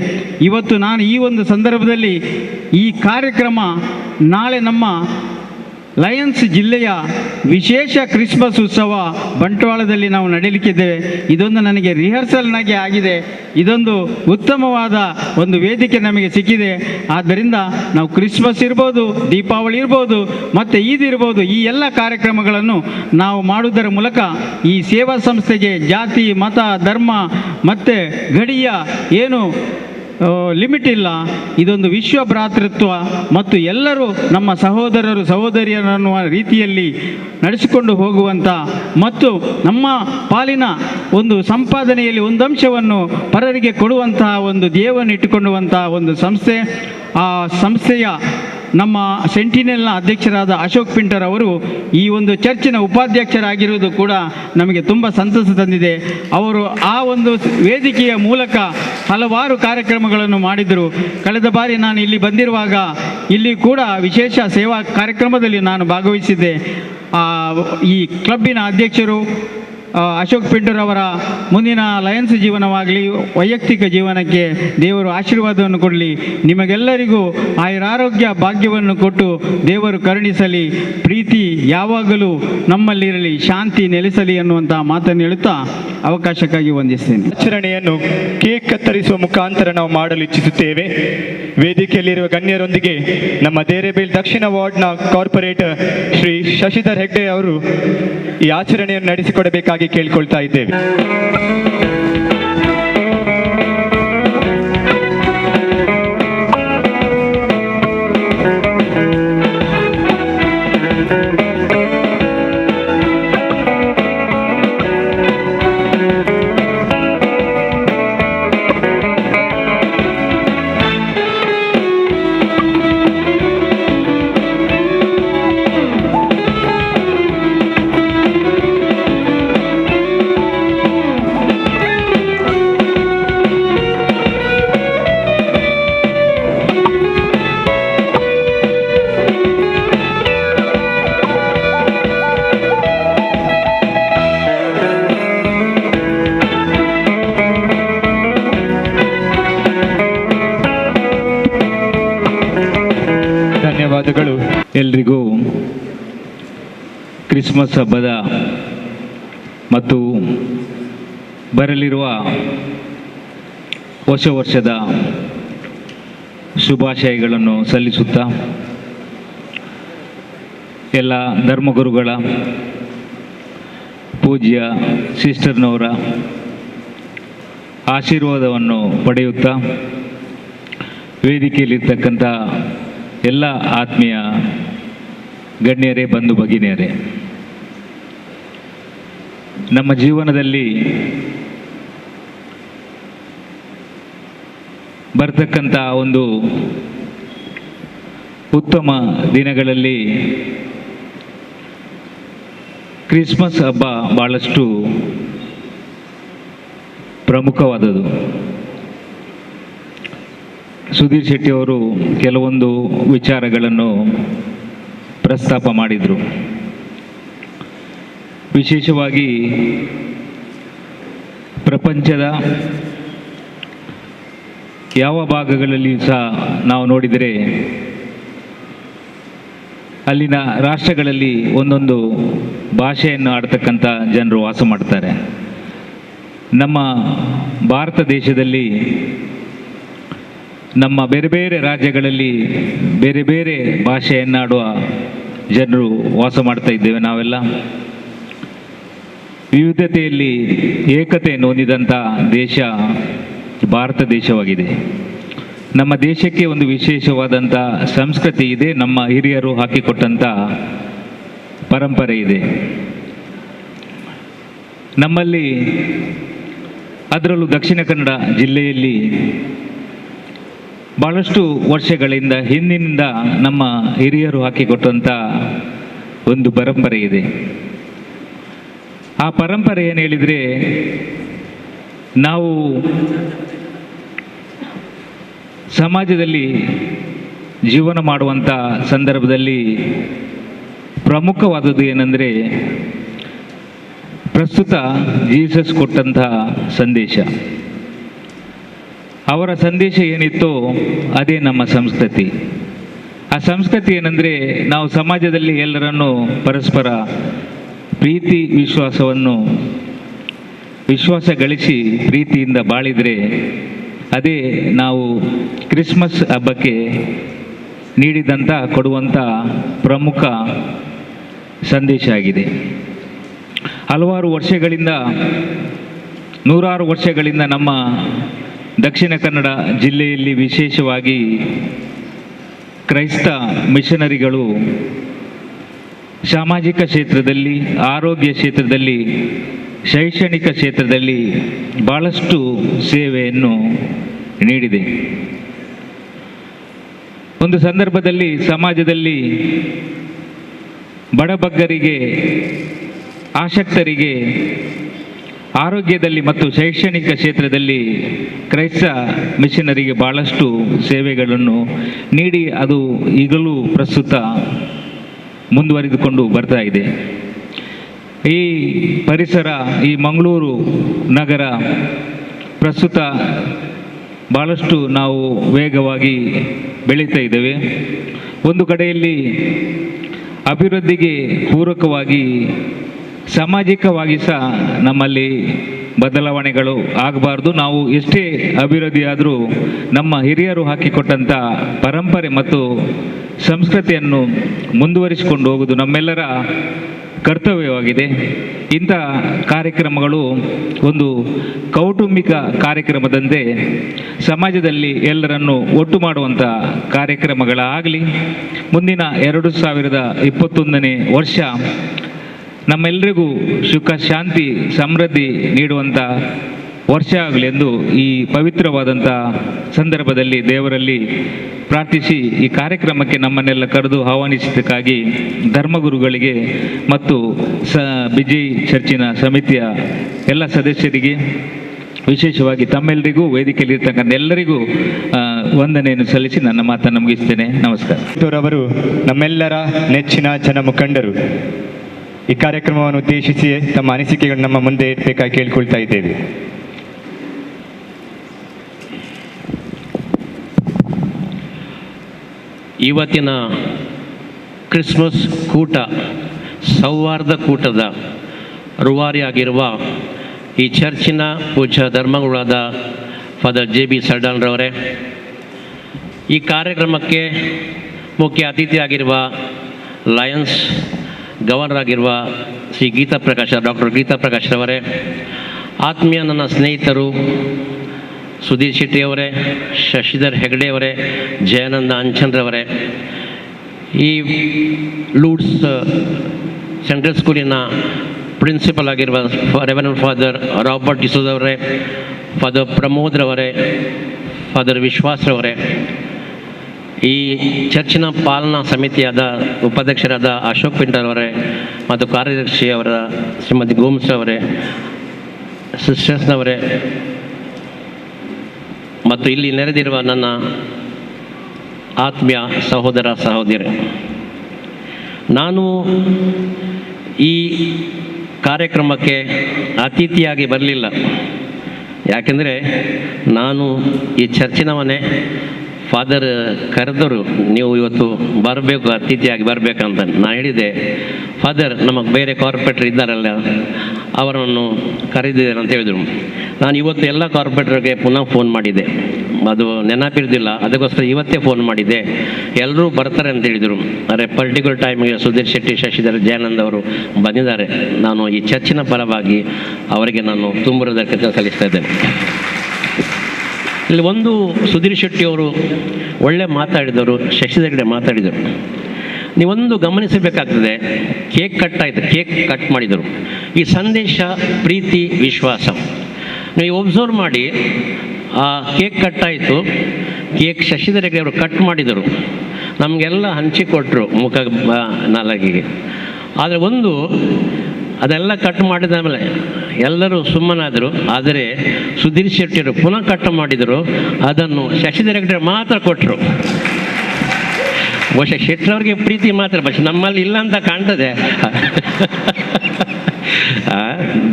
ಇವತ್ತು ನಾನು ಈ ಒಂದು ಸಂದರ್ಭದಲ್ಲಿ ಈ ಕಾರ್ಯಕ್ರಮ ನಾಳೆ ನಮ್ಮ ಲಯನ್ಸ್ ಜಿಲ್ಲೆಯ ವಿಶೇಷ ಕ್ರಿಸ್ಮಸ್ ಉತ್ಸವ ಬಂಟ್ವಾಳದಲ್ಲಿ ನಾವು ನಡೆಯಲಿಕ್ಕಿದ್ದೇವೆ. ಇದೊಂದು ನನಗೆ ರಿಹರ್ಸಲ್ನಾಗೆ ಆಗಿದೆ. ಇದೊಂದು ಉತ್ತಮವಾದ ಒಂದು ವೇದಿಕೆ ನಮಗೆ ಸಿಕ್ಕಿದೆ. ಆದ್ದರಿಂದ ನಾವು ಕ್ರಿಸ್ಮಸ್ ಇರ್ಬೋದು, ದೀಪಾವಳಿ ಇರ್ಬೋದು, ಮತ್ತು ಈದ್ ಇರ್ಬೋದು, ಈ ಎಲ್ಲ ಕಾರ್ಯಕ್ರಮಗಳನ್ನು ನಾವು ಮಾಡುವುದರ ಮೂಲಕ ಈ ಸೇವಾ ಸಂಸ್ಥೆಗೆ ಜಾತಿ, ಮತ, ಧರ್ಮ ಮತ್ತು ಗಡಿಯ ಏನು ಲಿಮಿಟ್ ಇಲ್ಲ. ಇದೊಂದು ವಿಶ್ವ ಭ್ರಾತೃತ್ವ ಮತ್ತು ಎಲ್ಲರೂ ನಮ್ಮ ಸಹೋದರರು ಸಹೋದರಿಯರನ್ನುವ ರೀತಿಯಲ್ಲಿ ನಡೆಸಿಕೊಂಡು ಹೋಗುವಂಥ ಮತ್ತು ನಮ್ಮ ಪಾಲಿನ ಒಂದು ಸಂಪಾದನೆಯಲ್ಲಿ ಒಂದು ಅಂಶವನ್ನು ಪರರಿಗೆ ಕೊಡುವಂತಹ ಒಂದು ಧ್ಯೇಯವನ್ನು ಇಟ್ಟುಕೊಳ್ಳುವಂತಹ ಒಂದು ಸಂಸ್ಥೆ. ಆ ಸಂಸ್ಥೆಯ ನಮ್ಮ ಸೆಂಟಿನೆಲ್ನ ಅಧ್ಯಕ್ಷರಾದ ಅಶೋಕ್ ಪಿಂಟರ್ ಅವರು ಈ ಒಂದು ಚರ್ಚಿನ ಉಪಾಧ್ಯಕ್ಷರಾಗಿರುವುದು ಕೂಡ ನಮಗೆ ತುಂಬ ಸಂತಸ ತಂದಿದೆ. ಅವರು ಆ ಒಂದು ವೇದಿಕೆಯ ಮೂಲಕ ಹಲವಾರು ಕಾರ್ಯಕ್ರಮಗಳನ್ನು ಮಾಡಿದರು. ಕಳೆದ ಬಾರಿ ನಾನು ಇಲ್ಲಿ ಬಂದಿರುವಾಗ ಇಲ್ಲಿ ಕೂಡ ವಿಶೇಷ ಸೇವಾ ಕಾರ್ಯಕ್ರಮದಲ್ಲಿ ನಾನು ಭಾಗವಹಿಸಿದ್ದೆ. ಈ ಕ್ಲಬ್ಬಿನ ಅಧ್ಯಕ್ಷರು ಅಶೋಕ್ ಪಿಂಟೂರವರ ಮುಂದಿನ ಲಯನ್ಸ್ ಜೀವನವಾಗಲಿ, ವೈಯಕ್ತಿಕ ಜೀವನಕ್ಕೆ ದೇವರು ಆಶೀರ್ವಾದವನ್ನು ಕೊಡಲಿ. ನಿಮಗೆಲ್ಲರಿಗೂ ಆಯುರಾರೋಗ್ಯ ಭಾಗ್ಯವನ್ನು ಕೊಟ್ಟು ದೇವರು ಕರುಣಿಸಲಿ. ಪ್ರೀತಿ ಯಾವಾಗಲೂ ನಮ್ಮಲ್ಲಿರಲಿ, ಶಾಂತಿ ನೆಲೆಸಲಿ ಅನ್ನುವಂಥ ಮಾತನ್ನು ಹೇಳುತ್ತಾ ಅವಕಾಶಕ್ಕಾಗಿ ವಂದಿಸ್ತೇನೆ. ಆಚರಣೆಯನ್ನು ಕೇಕ್ ಕತ್ತರಿಸುವ ಮುಖಾಂತರ ನಾವು ಮಾಡಲು ಇಚ್ಛಿಸುತ್ತೇವೆ. ವೇದಿಕೆಯಲ್ಲಿರುವ ಗಣ್ಯರೊಂದಿಗೆ ನಮ್ಮ ದೇರೆಬೇಲ್ ದಕ್ಷಿಣ ವಾರ್ಡ್ನ ಕಾರ್ಪೊರೇಟರ್ ಶ್ರೀ ಶಶಿಧರ್ ಹೆಗ್ಡೆ ಅವರು ಈ ಆಚರಣೆಯನ್ನು ನಡೆಸಿಕೊಡಬೇಕಾಗಿ ಕೇಳಿಕೊಳ್ತಾ ಇದ್ದೇವೆ. ಧನ್ಯವಾದಗಳು. ಎಲ್ರಿಗೂ ಕ್ರಿಸ್ಮಸ್ ಹಬ್ಬದ ಮತ್ತು ಬರಲಿರುವ ಹೊಸ ವರ್ಷದ ಶುಭಾಶಯಗಳನ್ನು ಸಲ್ಲಿಸುತ್ತಾ ಎಲ್ಲ ಧರ್ಮಗುರುಗಳ, ಪೂಜ್ಯ ಸಿಸ್ಟರ್ನವರ ಆಶೀರ್ವಾದವನ್ನು ಪಡೆಯುತ್ತಾ ವೇದಿಕೆಯಲ್ಲಿರ್ತಕ್ಕಂಥ ಎಲ್ಲ ಆತ್ಮೀಯ ಗಣ್ಯರೇ, ಬಂಧು ಭಗಿನಿಯರೇ, ನಮ್ಮ ಜೀವನದಲ್ಲಿ ಬರ್ತಕ್ಕಂಥ ಒಂದು ಉತ್ತಮ ದಿನಗಳಲ್ಲಿ ಕ್ರಿಸ್ಮಸ್ ಹಬ್ಬ ಭಾಳಷ್ಟು ಪ್ರಮುಖವಾದದ್ದು. ಸುಧೀರ್ ಶೆಟ್ಟಿಯವರು ಕೆಲವೊಂದು ವಿಚಾರಗಳನ್ನು ಪ್ರಸ್ತಾಪ ಮಾಡಿದರು. ವಿಶೇಷವಾಗಿ ಪ್ರಪಂಚದ ಯಾವ ಭಾಗಗಳಲ್ಲಿ ಸಹ ನಾವು ನೋಡಿದರೆ ಅಲ್ಲಿನ ರಾಷ್ಟ್ರಗಳಲ್ಲಿ ಒಂದೊಂದು ಭಾಷೆಯನ್ನು ಆಡ್ತಕ್ಕಂಥ ಜನರು ವಾಸ ಮಾಡ್ತಾರೆ. ನಮ್ಮ ಭಾರತ ದೇಶದಲ್ಲಿ ನಮ್ಮ ಬೇರೆ ಬೇರೆ ರಾಜ್ಯಗಳಲ್ಲಿ ಬೇರೆ ಬೇರೆ ಭಾಷೆಯನ್ನಾಡುವ ಜನರು ವಾಸ ಮಾಡ್ತಾ ಇದ್ದೇವೆ. ನಾವೆಲ್ಲ ವಿವಿಧತೆಯಲ್ಲಿ ಏಕತೆಯನ್ನು ಹೊಂದಿದಂಥ ದೇಶ ಭಾರತ ದೇಶವಾಗಿದೆ. ನಮ್ಮ ದೇಶಕ್ಕೆ ಒಂದು ವಿಶೇಷವಾದಂಥ ಸಂಸ್ಕೃತಿ ಇದೆ. ನಮ್ಮ ಹಿರಿಯರು ಹಾಕಿಕೊಟ್ಟಂಥ ಪರಂಪರೆ ಇದೆ. ನಮ್ಮಲ್ಲಿ, ಅದರಲ್ಲೂ ದಕ್ಷಿಣ ಕನ್ನಡ ಜಿಲ್ಲೆಯಲ್ಲಿ ಭಾಳಷ್ಟು ವರ್ಷಗಳಿಂದ ಹಿಂದಿನಿಂದ ನಮ್ಮ ಹಿರಿಯರು ಹಾಕಿಕೊಟ್ಟಂಥ ಒಂದು ಪರಂಪರೆ ಇದೆ. ಆ ಪರಂಪರೆ ಏನು ಹೇಳಿದರೆ, ನಾವು ಸಮಾಜದಲ್ಲಿ ಜೀವನ ಮಾಡುವಂಥ ಸಂದರ್ಭದಲ್ಲಿ ಪ್ರಮುಖವಾದದ್ದು ಏನಂದರೆ, ಪ್ರಸ್ತುತ ಜೀಸಸ್ ಕೊಟ್ಟಂಥ ಸಂದೇಶ. ಅವರ ಸಂದೇಶ ಏನಿತ್ತೋ ಅದೇ ನಮ್ಮ ಸಂಸ್ಕೃತಿ. ಆ ಸಂಸ್ಕೃತಿ ಏನಂದರೆ, ನಾವು ಸಮಾಜದಲ್ಲಿ ಎಲ್ಲರನ್ನೂ ಪರಸ್ಪರ ಪ್ರೀತಿ ವಿಶ್ವಾಸ ಗಳಿಸಿ ಪ್ರೀತಿಯಿಂದ ಬಾಳಿದರೆ ಅದೇ ನಾವು ಕ್ರಿಸ್ಮಸ್ ಹಬ್ಬಕ್ಕೆ ನೀಡಿದಂಥ ಕೊಡುವಂಥ ಪ್ರಮುಖ ಸಂದೇಶ ಆಗಿದೆ. ಹಲವಾರು ವರ್ಷಗಳಿಂದ, ನೂರಾರು ವರ್ಷಗಳಿಂದ ನಮ್ಮ ದಕ್ಷಿಣ ಕನ್ನಡ ಜಿಲ್ಲೆಯಲ್ಲಿ ವಿಶೇಷವಾಗಿ ಕ್ರೈಸ್ತ ಮಿಷನರಿಗಳು ಸಾಮಾಜಿಕ ಕ್ಷೇತ್ರದಲ್ಲಿ, ಆರೋಗ್ಯ ಕ್ಷೇತ್ರದಲ್ಲಿ, ಶೈಕ್ಷಣಿಕ ಕ್ಷೇತ್ರದಲ್ಲಿ ಭಾಳಷ್ಟು ಸೇವೆಯನ್ನು ನೀಡಿದೆ. ಒಂದು ಸಂದರ್ಭದಲ್ಲಿ ಸಮಾಜದಲ್ಲಿ ಬಡಬಗ್ಗರಿಗೆ, ಆಸಕ್ತರಿಗೆ ಆರೋಗ್ಯದಲ್ಲಿ ಮತ್ತು ಶೈಕ್ಷಣಿಕ ಕ್ಷೇತ್ರದಲ್ಲಿ ಕ್ರೈಸ್ತ ಮಿಷನರಿಗೆ ಭಾಳಷ್ಟು ಸೇವೆಗಳನ್ನು ನೀಡಿ ಅದು ಈಗಲೂ ಪ್ರಸ್ತುತ ಮುಂದುವರಿದುಕೊಂಡು ಬರ್ತಾ ಇದೆ. ಈ ಪರಿಸರ, ಈ ಮಂಗಳೂರು ನಗರ ಪ್ರಸ್ತುತ ಭಾಳಷ್ಟು ನಾವು ವೇಗವಾಗಿ ಬೆಳೀತಾ ಇದ್ದೇವೆ. ಒಂದು ಕಡೆಯಲ್ಲಿ ಅಭಿವೃದ್ಧಿಗೆ ಪೂರಕವಾಗಿ ಸಾಮಾಜಿಕವಾಗಿ ಸಹ ನಮ್ಮಲ್ಲಿ ಬದಲಾವಣೆಗಳು ಆಗಬಾರ್ದು. ನಾವು ಎಷ್ಟೇ ಅಭಿವೃದ್ಧಿ ಆದರೂ ನಮ್ಮ ಹಿರಿಯರು ಹಾಕಿಕೊಟ್ಟಂಥ ಪರಂಪರೆ ಮತ್ತು ಸಂಸ್ಕೃತಿಯನ್ನು ಮುಂದುವರಿಸಿಕೊಂಡು ಹೋಗುವುದು ನಮ್ಮೆಲ್ಲರ ಕರ್ತವ್ಯವಾಗಿದೆ. ಇಂಥ ಕಾರ್ಯಕ್ರಮಗಳು ಒಂದು ಕೌಟುಂಬಿಕ ಕಾರ್ಯಕ್ರಮದಂತೆ ಸಮಾಜದಲ್ಲಿ ಎಲ್ಲರನ್ನು ಒಟ್ಟು ಮಾಡುವಂಥ ಕಾರ್ಯಕ್ರಮಗಳಾಗಲಿ. ಮುಂದಿನ 2021ನೇ ವರ್ಷ ನಮ್ಮೆಲ್ಲರಿಗೂ ಸುಖ, ಶಾಂತಿ, ಸಮೃದ್ಧಿ ನೀಡುವಂಥ ವರ್ಷ ಆಗಲಿ ಎಂದು ಈ ಪವಿತ್ರವಾದಂಥ ಸಂದರ್ಭದಲ್ಲಿ ದೇವರಲ್ಲಿ ಪ್ರಾರ್ಥಿಸಿ ಈ ಕಾರ್ಯಕ್ರಮಕ್ಕೆ ನಮ್ಮನ್ನೆಲ್ಲ ಕರೆದು ಆಹ್ವಾನಿಸಿದ್ದಕ್ಕಾಗಿ ಧರ್ಮಗುರುಗಳಿಗೆ ಮತ್ತು ಬಿಜೈ ಚರ್ಚಿನ ಸಮಿತಿಯ ಎಲ್ಲ ಸದಸ್ಯರಿಗೆ, ವಿಶೇಷವಾಗಿ ತಮ್ಮೆಲ್ಲರಿಗೂ, ವೇದಿಕೆಯಲ್ಲಿರ್ತಕ್ಕಂಥ ಎಲ್ಲರಿಗೂ ವಂದನೆಯನ್ನು ಸಲ್ಲಿಸಿ ನನ್ನ ಮಾತನ್ನು ಮುಗಿಸ್ತೇನೆ. ನಮಸ್ಕಾರ. ಅವರು ನಮ್ಮೆಲ್ಲರ ನೆಚ್ಚಿನ ಜನ ಮುಖಂಡರು. ಈ ಕಾರ್ಯಕ್ರಮವನ್ನು ಉದ್ದೇಶಿಸಿ ತಮ್ಮ ಅನಿಸಿಕೆಗಳನ್ನು ನಮ್ಮ ಮುಂದೆ ಇಡಬೇಕಾಗಿ ಕೇಳಿಕೊಳ್ತಾ ಇದ್ದೇವೆ. ಇವತ್ತಿನ ಕ್ರಿಸ್ಮಸ್ ಕೂಟ, ಸೌಹಾರ್ದ ಕೂಟದ ರೂವಾರಿಯಾಗಿರುವ ಈ ಚರ್ಚಿನ ಪೂಜ್ಯ ಧರ್ಮಗುರುಗಳಾದ ಫಾದರ್ JB ಸಲ್ಡಾನ್ರವರೇ, ಈ ಕಾರ್ಯಕ್ರಮಕ್ಕೆ ಮುಖ್ಯ ಅತಿಥಿಯಾಗಿರುವ ಲಯನ್ಸ್ ಗವರ್ನರ್ ಆಗಿರುವ ಶ್ರೀ ಡಾಕ್ಟರ್ ಗೀತಾ ಪ್ರಕಾಶ್ರವರೇ, ಆತ್ಮೀಯ ನನ್ನ ಸ್ನೇಹಿತರು ಸುಧೀರ್ ಶೆಟ್ಟಿಯವರೇ, ಶಶಿಧರ್ ಹೆಗಡೆಯವರೇ, ಜಯಾನಂದ ಅಂಚನ್ರವರೇ, ಈ ಲೂಡ್ಸ್ ಸೆಂಟ್ರಲ್ ಸ್ಕೂಲಿನ ಪ್ರಿನ್ಸಿಪಲ್ ಆಗಿರುವ ರೆವರೆಂಡ್ ಫಾದರ್ ರಾಬರ್ಟ್ ಡಿಸೋದವರೇ, ಫಾದರ್ ಪ್ರಮೋದ್ರವರೇ, ಫಾದರ್ ವಿಶ್ವಾಸ್ರವರೇ, ಈ ಚರ್ಚಿನ ಪಾಲನಾ ಸಮಿತಿಯಾದ ಉಪಾಧ್ಯಕ್ಷರಾದ ಅಶೋಕ್ ಪಿಂಟರ್ವರೇ ಮತ್ತು ಕಾರ್ಯದರ್ಶಿಯವರ ಶ್ರೀಮತಿ ಗೋಮ್ಸ್ರವರೇ, ಸಿಸ್ಟರ್ಸ್ನವರೇ ಮತ್ತು ಇಲ್ಲಿ ನೆರೆದಿರುವ ನನ್ನ ಆತ್ಮೀಯ ಸಹೋದರ ಸಹೋದರಿ, ನಾನು ಈ ಕಾರ್ಯಕ್ರಮಕ್ಕೆ ಅತಿಥಿಯಾಗಿ ಬರಲಿಲ್ಲ. ಯಾಕೆಂದರೆ ನಾನು ಈ ಚರ್ಚಿನವನೇ. ಫಾದರ್ ಕರೆದರು, ನೀವು ಇವತ್ತು ಬರಬೇಕು, ಅತಿಥಿಯಾಗಿ ಬರಬೇಕಂತ. ನಾನು ಹೇಳಿದೆ, ಫಾದರ್ ನಮಗೆ ಬೇರೆ ಕಾರ್ಪೊರೇಟರ್ ಇದ್ದಾರಲ್ಲ, ಅವರನ್ನು ಕರೆದಿದ್ದೇನೆ ಅಂತ ಹೇಳಿದರು. ನಾನು ಇವತ್ತು ಎಲ್ಲ ಕಾರ್ಪೊರೇಟರ್ಗೆ ಪುನಃ ಫೋನ್ ಮಾಡಿದ್ದೆ, ಅದು ನೆನಪಿರೋದಿಲ್ಲ, ಅದಕ್ಕೋಸ್ಕರ ಇವತ್ತೇ ಫೋನ್ ಮಾಡಿದ್ದೆ. ಎಲ್ಲರೂ ಬರ್ತಾರೆ ಅಂತ ಹೇಳಿದರು. ಆದರೆ ಪರ್ಟಿಕ್ಯುಲರ್ ಟೈಮಿಗೆ ಸುಧೀರ್ ಶೆಟ್ಟಿ, ಶಶಿಧರ್, ಜಯಾನಂದ್ ಅವರು ಬಂದಿದ್ದಾರೆ. ನಾನು ಈ ಚರ್ಚಿನ ಪರವಾಗಿ ಅವರಿಗೆ ನಾನು ತುಂಬ ಕೃತಜ್ಞತೆ ಸಲ್ಲಿಸ್ತಾ ಇದ್ದೇನೆ. ಇಲ್ಲಿ ಒಂದು ಸುಧೀರ್ ಶೆಟ್ಟಿಯವರು ಒಳ್ಳೆ ಮಾತಾಡಿದವರು, ಶಶಿಧರ್ ಹೆಗಡೆ ಮಾತಾಡಿದರು. ನೀವೊಂದು ಗಮನಿಸಬೇಕಾಗ್ತದೆ, ಕೇಕ್ ಕಟ್ ಮಾಡಿದರು. ಈ ಸಂದೇಶ ಪ್ರೀತಿ, ವಿಶ್ವಾಸ. ನೀವು ಒಬ್ಸರ್ವ್ ಮಾಡಿ, ಆ ಕೇಕ್ ಕಟ್ಟಾಯಿತು, ಕೇಕ್ ಶಶಿಧರ್ ಹೆಗಡೆ ಅವರು ಕಟ್ ಮಾಡಿದರು, ನಮಗೆಲ್ಲ ಹಂಚಿಕೊಟ್ರು ಮುಖ ನಾಲಗಿಗೆ. ಆದರೆ ಒಂದು ಅದೆಲ್ಲ ಕಟ್ ಮಾಡಿದ ಮೇಲೆ ಎಲ್ಲರೂ ಸುಮ್ಮನಾದರು. ಆದರೆ ಸುಧೀರ್ ಶೆಟ್ಟಿಯವರು ಪುನಃ ಕಟ್ ಮಾಡಿದರು, ಅದನ್ನು ಶಶಿಧರ್ ಹೆಗಡೆ ಮಾತ್ರ ಕೊಟ್ಟರು. ಬಹುಶಃ ಶೆಟ್ಟರವ್ರಿಗೆ ಪ್ರೀತಿ ಮಾತ್ರ, ಬಹುಶಃ ನಮ್ಮಲ್ಲಿ ಇಲ್ಲ ಅಂತ ಕಾಣ್ತದೆ.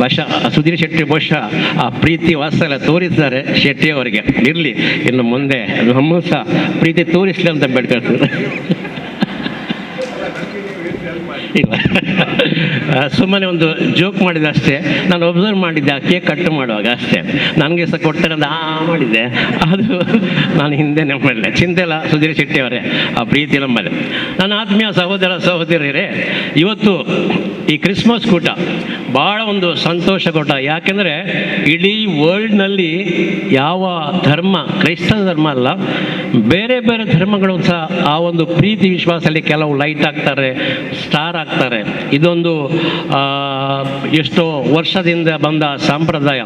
ಬಹುಶಃ ಸುಧೀರ್ ಶೆಟ್ಟಿ ಬಹುಶಃ ಆ ಪ್ರೀತಿ ವಾತ್ಸಲ್ಯ ತೋರಿಸ್ತಾರೆ ಶೆಟ್ಟಿಯವರಿಗೆ. ಇರಲಿ, ಇನ್ನು ಮುಂದೆ ನಮ್ಮ ಸಹ ಪ್ರೀತಿ ತೋರಿಸಲಿ ಅಂತ ಬೇಡ್ಕೊಳ್ತಾರೆ. ಇಲ್ಲ, ಸುಮ್ಮನೆ ಒಂದು ಜೋಕ್ ಮಾಡಿದೆ ಅಷ್ಟೇ. ನಾನು ಒಬ್ಸರ್ವ್ ಮಾಡಿದ್ದೆ ಆ ಕೇಕ್ ಕಟ್ ಮಾಡುವಾಗ ಅಷ್ಟೇ. ನನಗೆ ಸಹ ಕೊಡ್ತಾರೆ ಅಂತ ಮಾಡಿದ್ದೆ, ಅದು ನಾನು ಹಿಂದೆ ಮಾಡಿದೆ. ಚಿಂತೆ ಇಲ್ಲ ಸುಧೀರ್ ಶೆಟ್ಟಿಯವರೇ, ಆ ಪ್ರೀತಿ ನಮ್ಮಲ್ಲಿ. ನನ್ನ ಆತ್ಮೀಯ ಸಹೋದರ ಸಹೋದರಿಯರೇ, ಇವತ್ತು ಈ ಕ್ರಿಸ್ಮಸ್ ಕೂಟ ಭಾಳ ಒಂದು ಸಂತೋಷ ಕೂಟ. ಯಾಕೆಂದರೆ ಇಡೀ ವರ್ಲ್ಡ್ನಲ್ಲಿ ಯಾವ ಧರ್ಮ, ಕ್ರೈಸ್ತ ಧರ್ಮ ಅಲ್ಲ, ಬೇರೆ ಬೇರೆ ಧರ್ಮಗಳು ಸಹ ಆ ಒಂದು ಪ್ರೀತಿ ವಿಶ್ವಾಸದಲ್ಲಿ ಕೆಲವು ಲೈಟ್ ಆಗ್ತಾರೆ, ಸ್ಟಾರ್ ಆಗ್ತಾರೆ. ಇದೊಂದು ಎಷ್ಟೋ ವರ್ಷದಿಂದ ಬಂದ ಸಂಪ್ರದಾಯ.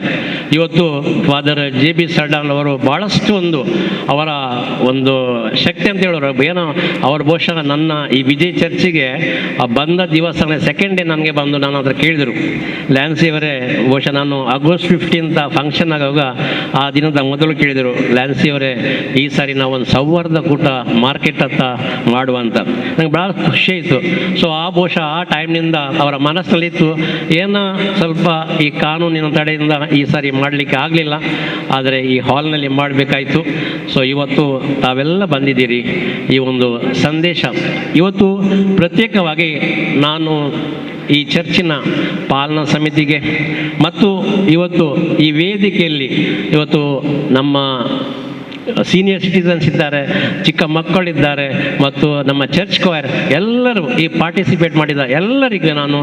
ಇವತ್ತು ಫಾದರ್ JB ಸಲ್ಡಾನ್ ಅವರು ಭಾಳಷ್ಟು ಅವರ ಒಂದು ಶಕ್ತಿ ಅಂತ ಹೇಳೋರು. ಏನೋ ಅವರು ಬಹುಶಃ ನನ್ನ ಈ ವಿಜಯ್ ಚರ್ಚಿಗೆ ಬಂದ ದಿವಸ ಸೆಕೆಂಡ್ ಡೇ ನನಗೆ ಬಂದು ನನ್ನ ಹತ್ರ ಕೇಳಿದರು, ಲ್ಯಾನ್ಸಿ ಅವರೇ, ಬಹುಶಃ ನಾನು ಆಗಸ್ಟ್ 15 ಫಂಕ್ಷನ್ ಆಗುವಾಗ ಆ ದಿನದ ಮೊದಲು ಕೇಳಿದರು, ಲ್ಯಾನ್ಸಿ ಅವರೇ ಈ ಸಾರಿ ನಾವು ಒಂದು ಸೌಹಾರ್ದಕೂಟ ಮಾರ್ಕೆಟ್ ಹತ್ತ ಮಾಡುವಂತ. ನಂಗೆ ಭಾಳ ಖುಷಿ ಆಯಿತು. ಸೊ ಬಹುಶಃ ಆ ಟೈಮ್ನಿಂದ ಅವರ ಮನಸ್ಸಲ್ಲಿತ್ತು, ಏನೋ ಸ್ವಲ್ಪ ಈ ಕಾನೂನಿನ ತಡೆಯಿಂದ ಈ ಸಾರಿ ಮಾಡಲಿಕ್ಕೆ ಆಗಲಿಲ್ಲ, ಆದರೆ ಈ ಹಾಲ್ನಲ್ಲಿ ಮಾಡಬೇಕಾಯಿತು. ಸೊ ಇವತ್ತು ತಾವೆಲ್ಲ ಬಂದಿದ್ದೀರಿ. ಈ ಒಂದು ಸಂದೇಶ ಇವತ್ತು ಪ್ರತ್ಯೇಕವಾಗಿ ನಾನು ಈ ಚರ್ಚಿನ ಪಾಲನಾ ಸಮಿತಿಗೆ ಮತ್ತು ಇವತ್ತು ಈ ವೇದಿಕೆಯಲ್ಲಿ ಇವತ್ತು ನಮ್ಮ ಸೀನಿಯರ್ ಸಿಟಿಸನ್ಸ್ ಇದ್ದಾರೆ, ಚಿಕ್ಕ ಮಕ್ಕಳಿದ್ದಾರೆ ಮತ್ತು ನಮ್ಮ ಚರ್ಚ್ ಸ್ಕ್ವೇರ್ ಎಲ್ಲರೂ ಈ ಪಾರ್ಟಿಸಿಪೇಟ್ ಮಾಡಿದ ಎಲ್ಲರಿಗೂ ನಾನು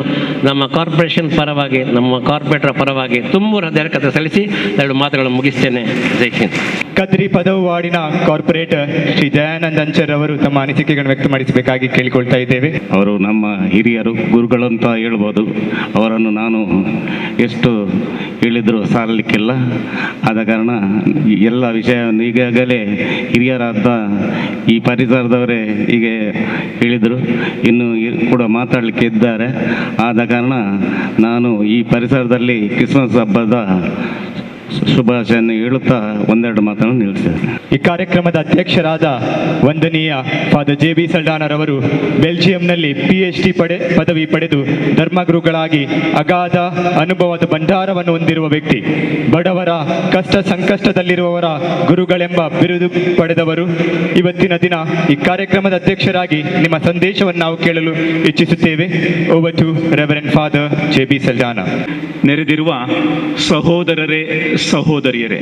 ನಮ್ಮ ಕಾರ್ಪೊರೇಷನ್ ಪರವಾಗಿ, ನಮ್ಮ ಕಾರ್ಪೊರೇಟರ್ ಪರವಾಗಿ ತುಂಬ ಹೃದಯಕತೆ ಸಲ್ಲಿಸಿ 2 ಮಾತುಗಳನ್ನು ಮುಗಿಸ್ತೇನೆ. ಜೈ ಹಿಂದ್. ಕದ್ರಿ ಪದವು ವಾರ್ಡಿನ ಕಾರ್ಪೊರೇಟರ್ ಶ್ರೀ ದಯಾನಂದ್ ಅಂಚರ್ ಅವರು ತಮ್ಮ ಅನಿಸಿಕೆಗಳನ್ನು ವ್ಯಕ್ತಪಡಿಸಬೇಕಾಗಿ ಕೇಳಿಕೊಳ್ತಾ ಇದ್ದೇವೆ. ಅವರು ನಮ್ಮ ಹಿರಿಯರು, ಗುರುಗಳು ಅಂತ ಹೇಳ್ಬೋದು. ಅವರನ್ನು ನಾನು ಎಷ್ಟು ಹೇಳಿದರೂ ಸಾರಲಿಕ್ಕಿಲ್ಲ. ಆದ ಕಾರಣ ಎಲ್ಲ ವಿಷಯವನ್ನು ಈಗಾಗಲೇ ಹಿರಿಯರಾದ ಈ ಪರಿಸರದವರೇ ಹೀಗೆ ಹೇಳಿದರು, ಇನ್ನು ಕೂಡ ಮಾತಾಡಲಿಕ್ಕೆ ಇದ್ದಾರೆ. ಆದ ಕಾರಣ ನಾನು ಈ ಪರಿಸರದಲ್ಲಿ ಕ್ರಿಸ್ಮಸ್ ಹಬ್ಬದ ಶುಭಾಶಯನ್ನು ಹೇಳುತ್ತಾ 1-2 ಮಾತನ್ನು ನಿಲ್ಲಿಸಿದ್ದೇನೆ. ಈ ಕಾರ್ಯಕ್ರಮದ ಅಧ್ಯಕ್ಷರಾದ ವಂದನೀಯ ಫಾದರ್ JB ಸಲ್ಡಾನರವರು ಬೆಲ್ಜಿಯಂನಲ್ಲಿ PhD ಪದವಿ ಪಡೆದು ಧರ್ಮಗುರುಗಳಾಗಿ ಅಗಾಧ ಅನುಭವದ ಭಂಡಾರವನ್ನು ಹೊಂದಿರುವ ವ್ಯಕ್ತಿ. ಬಡವರ ಕಷ್ಟ ಸಂಕಷ್ಟದಲ್ಲಿರುವವರ ಗುರುಗಳೆಂಬ ಬಿರುದು ಪಡೆದವರು. ಇವತ್ತಿನ ದಿನ ಈ ಕಾರ್ಯಕ್ರಮದ ಅಧ್ಯಕ್ಷರಾಗಿ ನಿಮ್ಮ ಸಂದೇಶವನ್ನು ನಾವು ಕೇಳಲು ಇಚ್ಛಿಸುತ್ತೇವೆ. Over to reverend father JB Saldanha. ನೆರೆದಿರುವ ಸಹೋದರರೇ, ಸಹೋದರಿಯರೇ,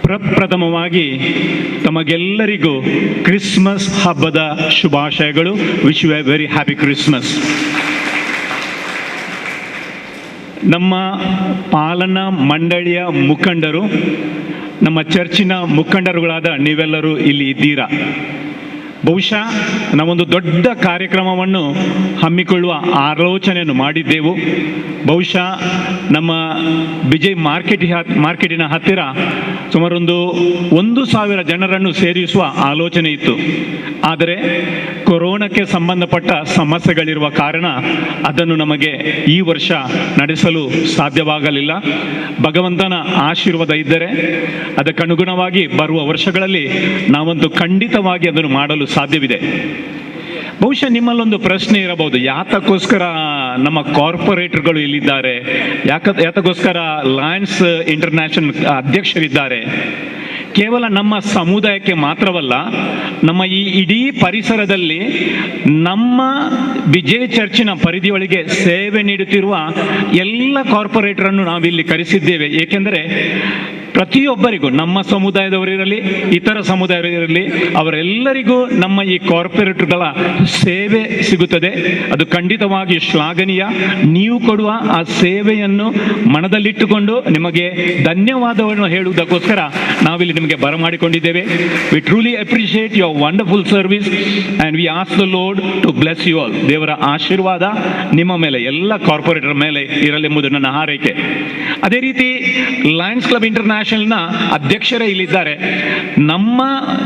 ಪ್ರಪ್ರಥಮವಾಗಿ ತಮಗೆಲ್ಲರಿಗೂ ಕ್ರಿಸ್ಮಸ್ ಹಬ್ಬದ ಶುಭಾಶಯಗಳು. Wish you a very happy Christmas. ನಮ್ಮ ಪಾಲನಾ ಮಂಡಳಿಯ ಮುಖಂಡರು, ನಮ್ಮ ಚರ್ಚಿನ ಮುಖಂಡರುಗಳಾದ ನೀವೆಲ್ಲರೂ ಇಲ್ಲಿ ಇದ್ದೀರಾ. ಬಹುಶಃ ನಾವೊಂದು ದೊಡ್ಡ ಕಾರ್ಯಕ್ರಮವನ್ನು ಹಮ್ಮಿಕೊಳ್ಳುವ ಆಲೋಚನೆಯನ್ನು ಮಾಡಿದ್ದೆವು. ಬಹುಶಃ ನಮ್ಮ ವಿಜಯ್ ಮಾರ್ಕೆಟಿನ ಹತ್ತಿರ ಸುಮಾರೊಂದು 1,000 ಜನರನ್ನು ಸೇರಿಸುವ ಆಲೋಚನೆ ಇತ್ತು. ಆದರೆ ಕೊರೋನಾಕ್ಕೆ ಸಂಬಂಧಪಟ್ಟ ಸಮಸ್ಯೆಗಳಿರುವ ಕಾರಣ ಅದನ್ನು ನಮಗೆ ಈ ವರ್ಷ ನಡೆಸಲು ಸಾಧ್ಯವಾಗಲಿಲ್ಲ. ಭಗವಂತನ ಆಶೀರ್ವಾದ ಇದ್ದರೆ ಅದಕ್ಕನುಗುಣವಾಗಿ ಬರುವ ವರ್ಷಗಳಲ್ಲಿ ನಾವಂತೂ ಖಂಡಿತವಾಗಿ ಅದನ್ನು ಮಾಡಲು ಸಾಧ್ಯವಿದೆ. ಬಹುಶಃ ನಿಮ್ಮಲ್ಲೊಂದು ಪ್ರಶ್ನೆ ಇರಬಹುದು, ಯಾತಕ್ಕೋಸ್ಕರ ನಮ್ಮ ಕಾರ್ಪೊರೇಟರ್ಗಳು ಇಲ್ಲಿದ್ದಾರೆ, ಯಾತಕ್ಕೋಸ್ಕರ ಲಯನ್ಸ್ ಇಂಟರ್ನ್ಯಾಷನಲ್ ಅಧ್ಯಕ್ಷರಿದ್ದಾರೆ? ಕೇವಲ ನಮ್ಮ ಸಮುದಾಯಕ್ಕೆ ಮಾತ್ರವಲ್ಲ, ನಮ್ಮ ಈ ಇಡೀ ಪರಿಸರದಲ್ಲಿ ನಮ್ಮ ವಿಜಯ್ ಚರ್ಚಿನ ಪರಿಧಿಯೊಳಗೆ ಸೇವೆ ನೀಡುತ್ತಿರುವ ಎಲ್ಲ ಕಾರ್ಪೊರೇಟರನ್ನು ನಾವಿಲ್ಲಿ ಕರೆಸಿದ್ದೇವೆ. ಏಕೆಂದರೆ ಪ್ರತಿಯೊಬ್ಬರಿಗೂ, ನಮ್ಮ ಸಮುದಾಯದವರಿರಲಿ ಇತರ ಸಮುದಾಯದವರಿರಲಿ, ಅವರೆಲ್ಲರಿಗೂ ನಮ್ಮ ಈ ಕಾರ್ಪೊರೇಟರ್ಗಳ ಸೇವೆ ಸಿಗುತ್ತದೆ. ಅದು ಖಂಡಿತವಾಗಿ ಶ್ಲಾಘನೀಯ. ನೀವು ಕೊಡುವ ಆ ಸೇವೆಯನ್ನು ಮನದಲ್ಲಿಟ್ಟುಕೊಂಡು ನಿಮಗೆ ಧನ್ಯವಾದವನ್ನು ಹೇಳುವುದಕ್ಕೋಸ್ಕರ ನಾವಿಲ್ಲಿ ನಿಮಗೆ ಬರಮಾಡಿಕೊಂಡಿದ್ದೇವೆ. We truly appreciate your wonderful service and we ask the Lord to bless you all. ದೇವರ ಆಶೀರ್ವಾದ ನಿಮ್ಮ ಮೇಲೆ, ಎಲ್ಲ ಕಾರ್ಪೊರೇಟರ್ ಮೇಲೆ ಇರಲೆಂಬುದು ನನ್ನ ಹಾರೈಕೆ. ಅದೇ ರೀತಿ ಲಯನ್ಸ್ ಕ್ಲಬ್ ಇಂಟರ್ನ್ಯಾಷನಲ್ನ ಅಧ್ಯಕ್ಷರೇ ಇಲ್ಲಿದ್ದಾರೆ. ನಮ್ಮ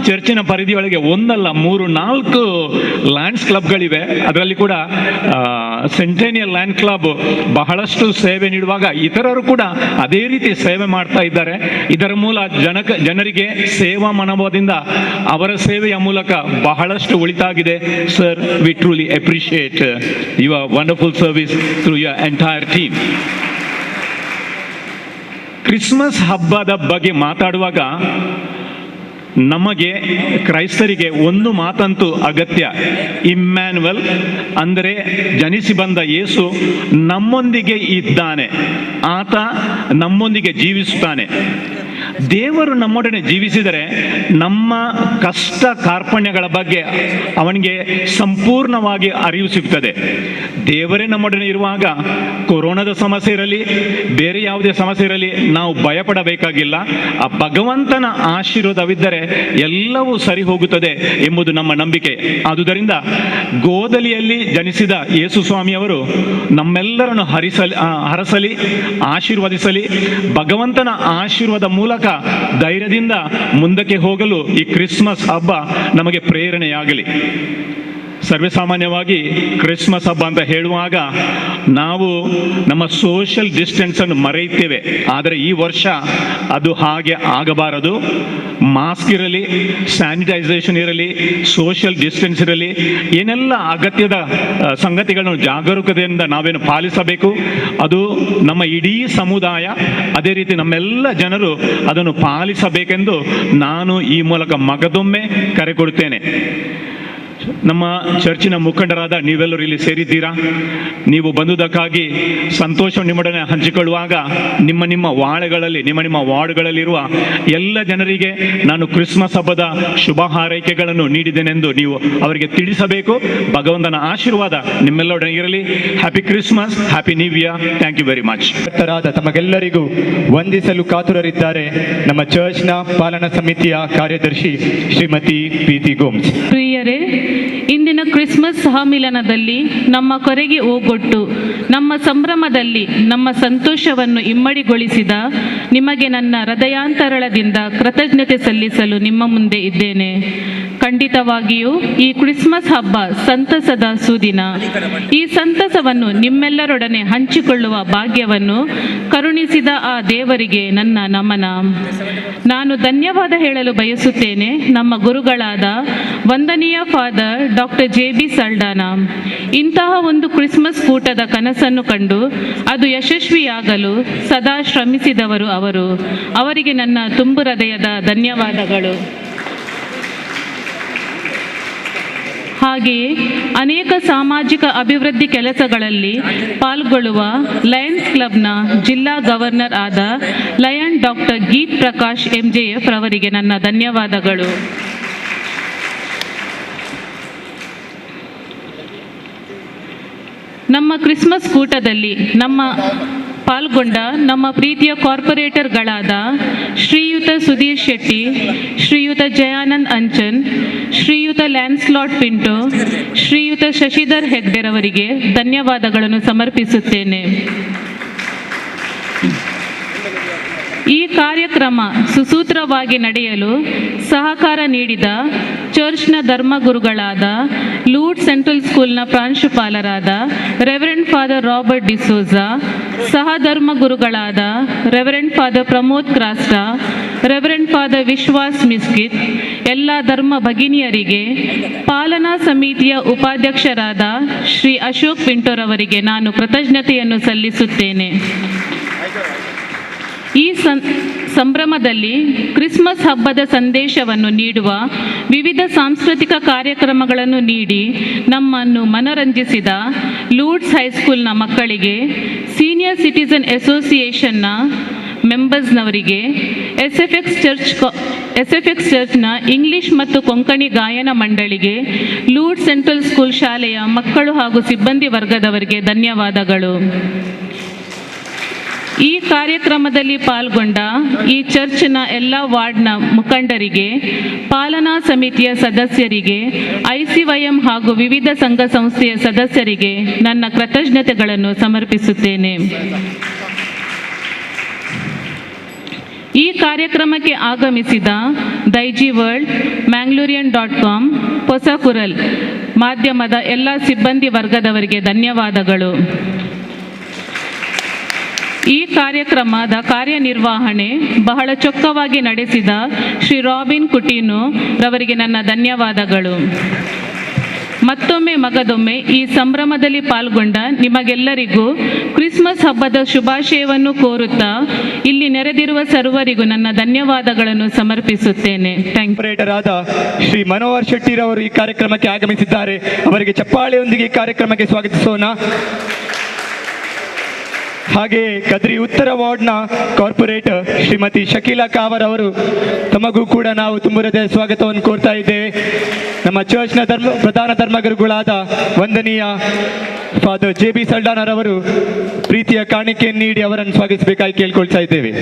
ಚರ್ಚಿನ ಪರಿಧಿಯೊಳಗೆ 1 ಅಲ್ಲ 3, 4 ಲಯನ್ಸ್ ಕ್ಲಬ್ಗಳಿವೆ. ಅದರಲ್ಲಿ ಕೂಡ ಸೆಂಟೇನಿಯಲ್ ಲಯನ್ ಕ್ಲಬ್ ಬಹಳಷ್ಟು ಸೇವೆ ನೀಡುವಾಗ ಇತರರು ಕೂಡ ಅದೇ ರೀತಿ ಸೇವೆ ಮಾಡ್ತಾ ಇದ್ದಾರೆ. ಇದರ ಮೂಲ ಜನರಿಗೆ ಸೇವಾ ಮನೋಭಾವದಿಂದ ಅವರ ಸೇವೆಯ ಮೂಲಕ ಬಹಳಷ್ಟು ಉಳಿತಾಗಿದೆ. Sir, we truly appreciate your wonderful service through your entire team. Christmas ಹಬ್ಬದ ಬಗ್ಗೆ ಮಾತಾಡುವಾಗ ನಮಗೆ ಕ್ರೈಸ್ತರಿಗೆ ಒಂದು ಮಾತಂತೂ ಅಗತ್ಯ. ಇಮ್ಯಾನ್ಯುವಲ್ ಅಂದರೆ ಜನಿಸಿ ಬಂದ ಯೇಸು ನಮ್ಮೊಂದಿಗೆ ಇದ್ದಾನೆ, ಆತ ನಮ್ಮೊಂದಿಗೆ ಜೀವಿಸುತ್ತಾನೆ. ದೇವರು ನಮ್ಮೊಡನೆ ಜೀವಿಸಿದರೆ ನಮ್ಮ ಕಷ್ಟ ಕಾರ್ಪಣ್ಯಗಳ ಬಗ್ಗೆ ಅವನಿಗೆ ಸಂಪೂರ್ಣವಾಗಿ ಅರಿವು ಸಿಗ್ತದೆ. ದೇವರೇ ನಮ್ಮೊಡನೆ ಇರುವಾಗ ಕೊರೋನಾದ ಸಮಸ್ಯೆ ಇರಲಿ, ಬೇರೆ ಯಾವುದೇ ಸಮಸ್ಯೆ ಇರಲಿ, ನಾವು ಭಯಪಡಬೇಕಾಗಿಲ್ಲ. ಆ ಭಗವಂತನ ಆಶೀರ್ವಾದವಿದ್ದರೆ ಎಲ್ಲವೂ ಸರಿ ಹೋಗುತ್ತದೆ ಎಂಬುದು ನಮ್ಮ ನಂಬಿಕೆ. ಆದುದರಿಂದ ಗೋದಲಿಯಲ್ಲಿ ಜನಿಸಿದ ಯೇಸು ಸ್ವಾಮಿಯವರು ನಮ್ಮೆಲ್ಲರನ್ನು ಹರಸಲಿ, ಆಶೀರ್ವದಿಸಲಿ. ಭಗವಂತನ ಆಶೀರ್ವಾದ ಮೂಲಕ ಧೈರ್ಯದಿಂದ ಮುಂದಕ್ಕೆ ಹೋಗಲು ಈ ಕ್ರಿಸ್ಮಸ್ ಹಬ್ಬ ನಮಗೆ ಪ್ರೇರಣೆಯಾಗಲಿ. ಸರ್ವೇಸಾಮಾನ್ಯವಾಗಿ ಕ್ರಿಸ್ಮಸ್ ಹಬ್ಬ ಅಂತ ಹೇಳುವಾಗ ನಾವು ನಮ್ಮ ಸೋಷಿಯಲ್ ಡಿಸ್ಟೆನ್ಸನ್ನು ಮರೆಯುತ್ತೇವೆ. ಆದರೆ ಈ ವರ್ಷ ಅದು ಹಾಗೆ ಆಗಬಾರದು. ಮಾಸ್ಕ್ ಇರಲಿ, ಸ್ಯಾನಿಟೈಸೇಷನ್ ಇರಲಿ, ಸೋಷಿಯಲ್ ಡಿಸ್ಟೆನ್ಸ್ ಇರಲಿ, ಏನೆಲ್ಲ ಅಗತ್ಯದ ಸಂಗತಿಗಳನ್ನು ಜಾಗರೂಕತೆಯಿಂದ ನಾವೇನು ಪಾಲಿಸಬೇಕು, ಅದು ನಮ್ಮ ಇಡೀ ಸಮುದಾಯ, ಅದೇ ರೀತಿ ನಮ್ಮೆಲ್ಲ ಜನರು ಅದನ್ನು ಪಾಲಿಸಬೇಕೆಂದು ನಾನು ಈ ಮೂಲಕ ಮಗದೊಮ್ಮೆ ಕರೆ ಕೊಡುತ್ತೇನೆ. ನಮ್ಮ ಚರ್ಚಿನ ಮುಖಂಡರಾದ ನೀವೆಲ್ಲರೂ ಇಲ್ಲಿ ಸೇರಿದ್ದೀರಾ. ನೀವು ಬಂದುದಕ್ಕಾಗಿ ಸಂತೋಷ ನಿಮ್ಮೊಡನೆ ಹಂಚಿಕೊಳ್ಳುವಾಗ ನಿಮ್ಮ ವಾರ್ಡ್ಗಳಲ್ಲಿ ನಿಮ್ಮ ವಾರ್ಡ್ಗಳಲ್ಲಿರುವ ಎಲ್ಲ ಜನರಿಗೆ ನಾನು ಕ್ರಿಸ್ಮಸ್ ಹಬ್ಬದ ಶುಭ ಹಾರೈಕೆಗಳನ್ನು ನೀಡಿದ್ದೇನೆಂದು ನೀವು ಅವರಿಗೆ ತಿಳಿಸಬೇಕು. ಭಗವಂತನ ಆಶೀರ್ವಾದ ನಿಮ್ಮೆಲ್ಲರೊಡನೆ ಇರಲಿ. Happy Christmas, happy new year. Thank you very much. ತಮಗೆಲ್ಲರಿಗೂ ವಂದಿಸಲು ಕಾತುರರಿದ್ದಾರೆ ನಮ್ಮ ಚರ್ಚ್ನ ಪಾಲನಾ ಸಮಿತಿಯ ಕಾರ್ಯದರ್ಶಿ ಶ್ರೀಮತಿ ಪ್ರೀತಿ ಗೋಮ್ಸ್. ಪ್ರಿಯರೇ, ಇಂದಿನ ಕ್ರಿಸ್ಮಸ್ ಸಹಮಿಲನದಲ್ಲಿ ನಮ್ಮ ಕೊರೆಗೆ ಓಗೊಟ್ಟು ನಮ್ಮ ಸಂಭ್ರಮದಲ್ಲಿ ನಮ್ಮ ಸಂತೋಷವನ್ನು ಇಮ್ಮಡಿಗೊಳಿಸಿದ ನಿಮಗೆ ನನ್ನ ಹೃದಯಾಂತರಳದಿಂದ ಕೃತಜ್ಞತೆ ಸಲ್ಲಿಸಲು ನಿಮ್ಮ ಮುಂದೆ ಇದ್ದೇನೆ. ಖಂಡಿತವಾಗಿಯೂ ಈ ಕ್ರಿಸ್ಮಸ್ ಹಬ್ಬ ಸಂತಸದ ಸುದಿನ. ಈ ಸಂತಸವನ್ನು ನಿಮ್ಮೆಲ್ಲರೊಡನೆ ಹಂಚಿಕೊಳ್ಳುವ ಭಾಗ್ಯವನ್ನು ಕರುಣಿಸಿದ ಆ ದೇವರಿಗೆ ನನ್ನ ನಮನ. ನಾನು ಧನ್ಯವಾದ ಹೇಳಲು ಬಯಸುತ್ತೇನೆ ನಮ್ಮ ಗುರುಗಳಾದ ವಂದನೀಯ ಫಾದರ್ ಡಾಕ್ಟರ್ JB ಸಲ್ಡಾನ. ಇಂತಹ ಒಂದು ಕ್ರಿಸ್ಮಸ್ ಕೂಟದ ಕನಸನ್ನು ಕಂಡು ಅದು ಯಶಸ್ವಿಯಾಗಲು ಸದಾ ಶ್ರಮಿಸಿದವರು ಅವರು. ಅವರಿಗೆ ನನ್ನ ತುಂಬು ಹೃದಯದ ಧನ್ಯವಾದಗಳು. ಹಾಗೆಯೇ ಅನೇಕ ಸಾಮಾಜಿಕ ಅಭಿವೃದ್ಧಿ ಕೆಲಸಗಳಲ್ಲಿ ಪಾಲ್ಗೊಳ್ಳುವ ಲಯನ್ಸ್ ಕ್ಲಬ್ನ ಜಿಲ್ಲಾ ಗವರ್ನರ್ ಆದ ಲಯನ್ ಡಾಕ್ಟರ್ ಗೀತ್ ಪ್ರಕಾಶ್ MJF ರವರಿಗೆ ನನ್ನ ಧನ್ಯವಾದಗಳು. ನಮ್ಮ ಕ್ರಿಸ್ಮಸ್ ಕೂಟದಲ್ಲಿ ಪಾಲ್ಗೊಂಡ ನಮ್ಮ ಪ್ರೀತಿಯ ಕಾರ್ಪೊರೇಟರ್ಗಳಾದ ಶ್ರೀಯುತ ಸುಧೀರ್ ಶೆಟ್ಟಿ, ಶ್ರೀಯುತ ಜಯಾನಂದ್ ಅಂಚನ್, ಶ್ರೀಯುತ ಲ್ಯಾನ್ಸ್ಲಾಟ್ ಪಿಂಟೋ, ಶ್ರೀಯುತ ಶಶಿಧರ್ ಹೆಗ್ಡೆರವರಿಗೆ ಧನ್ಯವಾದಗಳನ್ನು ಸಮರ್ಪಿಸುತ್ತೇನೆ. ಈ ಕಾರ್ಯಕ್ರಮ ಸುಸೂತ್ರವಾಗಿ ನಡೆಯಲು ಸಹಕಾರ ನೀಡಿದ ಚರ್ಚ್ನ ಧರ್ಮಗುರುಗಳಾದ ಲೂರ್ಡ್ ಸೆಂಟ್ರಲ್ ಸ್ಕೂಲ್ನ ಪ್ರಾಂಶುಪಾಲರಾದ ರೆವರೆಂಡ್ ಫಾದರ್ ರಾಬರ್ಟ್ ಡಿಸೋಜಾ, ಸಹಧರ್ಮಗುರುಗಳಾದ reverend father Pramod Crasta, reverend father Vishwas Miskith, ಎಲ್ಲ ಧರ್ಮ ಭಗಿನಿಯರಿಗೆ, ಪಾಲನಾ ಸಮಿತಿಯ ಉಪಾಧ್ಯಕ್ಷರಾದ ಶ್ರೀ ಅಶೋಕ್ ಪಿಂಟೋರವರಿಗೆ ನಾನು ಕೃತಜ್ಞತೆಯನ್ನು ಸಲ್ಲಿಸುತ್ತೇನೆ. ಈ ಸಂಭ್ರಮದಲ್ಲಿ ಕ್ರಿಸ್ಮಸ್ ಹಬ್ಬದ ಸಂದೇಶವನ್ನು ನೀಡುವ ವಿವಿಧ ಸಾಂಸ್ಕೃತಿಕ ಕಾರ್ಯಕ್ರಮಗಳನ್ನು ನೀಡಿ ನಮ್ಮನ್ನು ಮನರಂಜಿಸಿದ ಲೂರ್ಡ್ಸ್ ಹೈಸ್ಕೂಲ್ನ ಮಕ್ಕಳಿಗೆ, ಸೀನಿಯರ್ ಸಿಟಿಸನ್ ಅಸೋಸಿಯೇಷನ್ನ ಮೆಂಬರ್ಸ್ನವರಿಗೆ, ಎಸ್ಎಫ್ಎಕ್ಸ್ ಚರ್ಚ್ನ ಇಂಗ್ಲಿಷ್ ಮತ್ತು ಕೊಂಕಣಿ ಗಾಯನ ಮಂಡಳಿಗೆ, ಲೂರ್ಡ್ ಸೆಂಟ್ರಲ್ ಸ್ಕೂಲ್ ಶಾಲೆಯ ಮಕ್ಕಳು ಹಾಗೂ ಸಿಬ್ಬಂದಿ ವರ್ಗದವರಿಗೆ ಧನ್ಯವಾದಗಳು. ಈ ಕಾರ್ಯಕ್ರಮದಲ್ಲಿ ಪಾಲ್ಗೊಂಡ ಈ ಚರ್ಚ್ನ ಎಲ್ಲ ವಾರ್ಡ್ನ ಮುಖಂಡರಿಗೆ, ಪಾಲನಾ ಸಮಿತಿಯ ಸದಸ್ಯರಿಗೆ, ICYM ಹಾಗೂ ವಿವಿಧ ಸಂಘ ಸಂಸ್ಥೆಯ ಸದಸ್ಯರಿಗೆ ನನ್ನ ಕೃತಜ್ಞತೆಗಳನ್ನು ಸಮರ್ಪಿಸುತ್ತೇನೆ. ಈ ಕಾರ್ಯಕ್ರಮಕ್ಕೆ ಆಗಮಿಸಿದ ದೈಜಿ ವರ್ಲ್ಡ್, ಮ್ಯಾಂಗ್ಳೂರಿಯನ್.com, ಹೊಸಕುರಲ್ ಮಾಧ್ಯಮದ ಎಲ್ಲ ಸಿಬ್ಬಂದಿ ವರ್ಗದವರಿಗೆ ಧನ್ಯವಾದಗಳು. ಈ ಕಾರ್ಯಕ್ರಮದ ಕಾರ್ಯನಿರ್ವಹಣೆ ಬಹಳ ಚೊಕ್ಕವಾಗಿ ನಡೆಸಿದ ಶ್ರೀ ರಾಬಿನ್ ಕುಟೀನು ರವರಿಗೆ ನನ್ನ ಧನ್ಯವಾದಗಳು. ಮತ್ತೊಮ್ಮೆ ಮಗದೊಮ್ಮೆ ಈ ಸಂಭ್ರಮದಲ್ಲಿ ಪಾಲ್ಗೊಂಡ ನಿಮಗೆಲ್ಲರಿಗೂ ಕ್ರಿಸ್ಮಸ್ ಹಬ್ಬದ ಶುಭಾಶಯವನ್ನು ಕೋರುತ್ತಾ ಇಲ್ಲಿ ನೆರೆದಿರುವ ಸರ್ವರಿಗೂ ನನ್ನ ಧನ್ಯವಾದಗಳನ್ನು ಸಮರ್ಪಿಸುತ್ತೇನೆ. ಆಪರೇಟರ್ ಆದ ಶ್ರೀ ಮನೋಹರ್ ಶೆಟ್ಟಿರವರು ಈ ಕಾರ್ಯಕ್ರಮಕ್ಕೆ ಆಗಮಿಸಿದ್ದಾರೆ. ಅವರಿಗೆ ಚಪ್ಪಾಳೆಯೊಂದಿಗೆ ಈ ಕಾರ್ಯಕ್ರಮಕ್ಕೆ ಸ್ವಾಗತಿಸೋಣ. ಹಾಗೆಯೇ ಕದ್ರಿ ಉತ್ತರ ವಾರ್ಡ್ನ ಕಾರ್ಪೊರೇಟರ್ ಶ್ರೀಮತಿ ಶಕೀಲಾ ಕಾವರ್ ಅವರು, ತಮಗೂ ಕೂಡ ನಾವು ತುಂಬ ಹೃದಯ ಸ್ವಾಗತವನ್ನು ಕೋರ್ತಾ ಇದ್ದೇವೆ. ನಮ್ಮ ಚರ್ಚ್ನ ಪ್ರಧಾನ ಧರ್ಮಗುರುಗಳಾದ ವಂದನೀಯ ಫಾದರ್ JB ಸಲ್ಡಾನರವರು ಪ್ರೀತಿಯ ಕಾಣಿಕೆಯನ್ನು ನೀಡಿ ಅವರನ್ನು ಸ್ವಾಗತಿಸಬೇಕಾಗಿ ಕೇಳ್ಕೊಳ್ತಾ ಇದ್ದೇವೆ.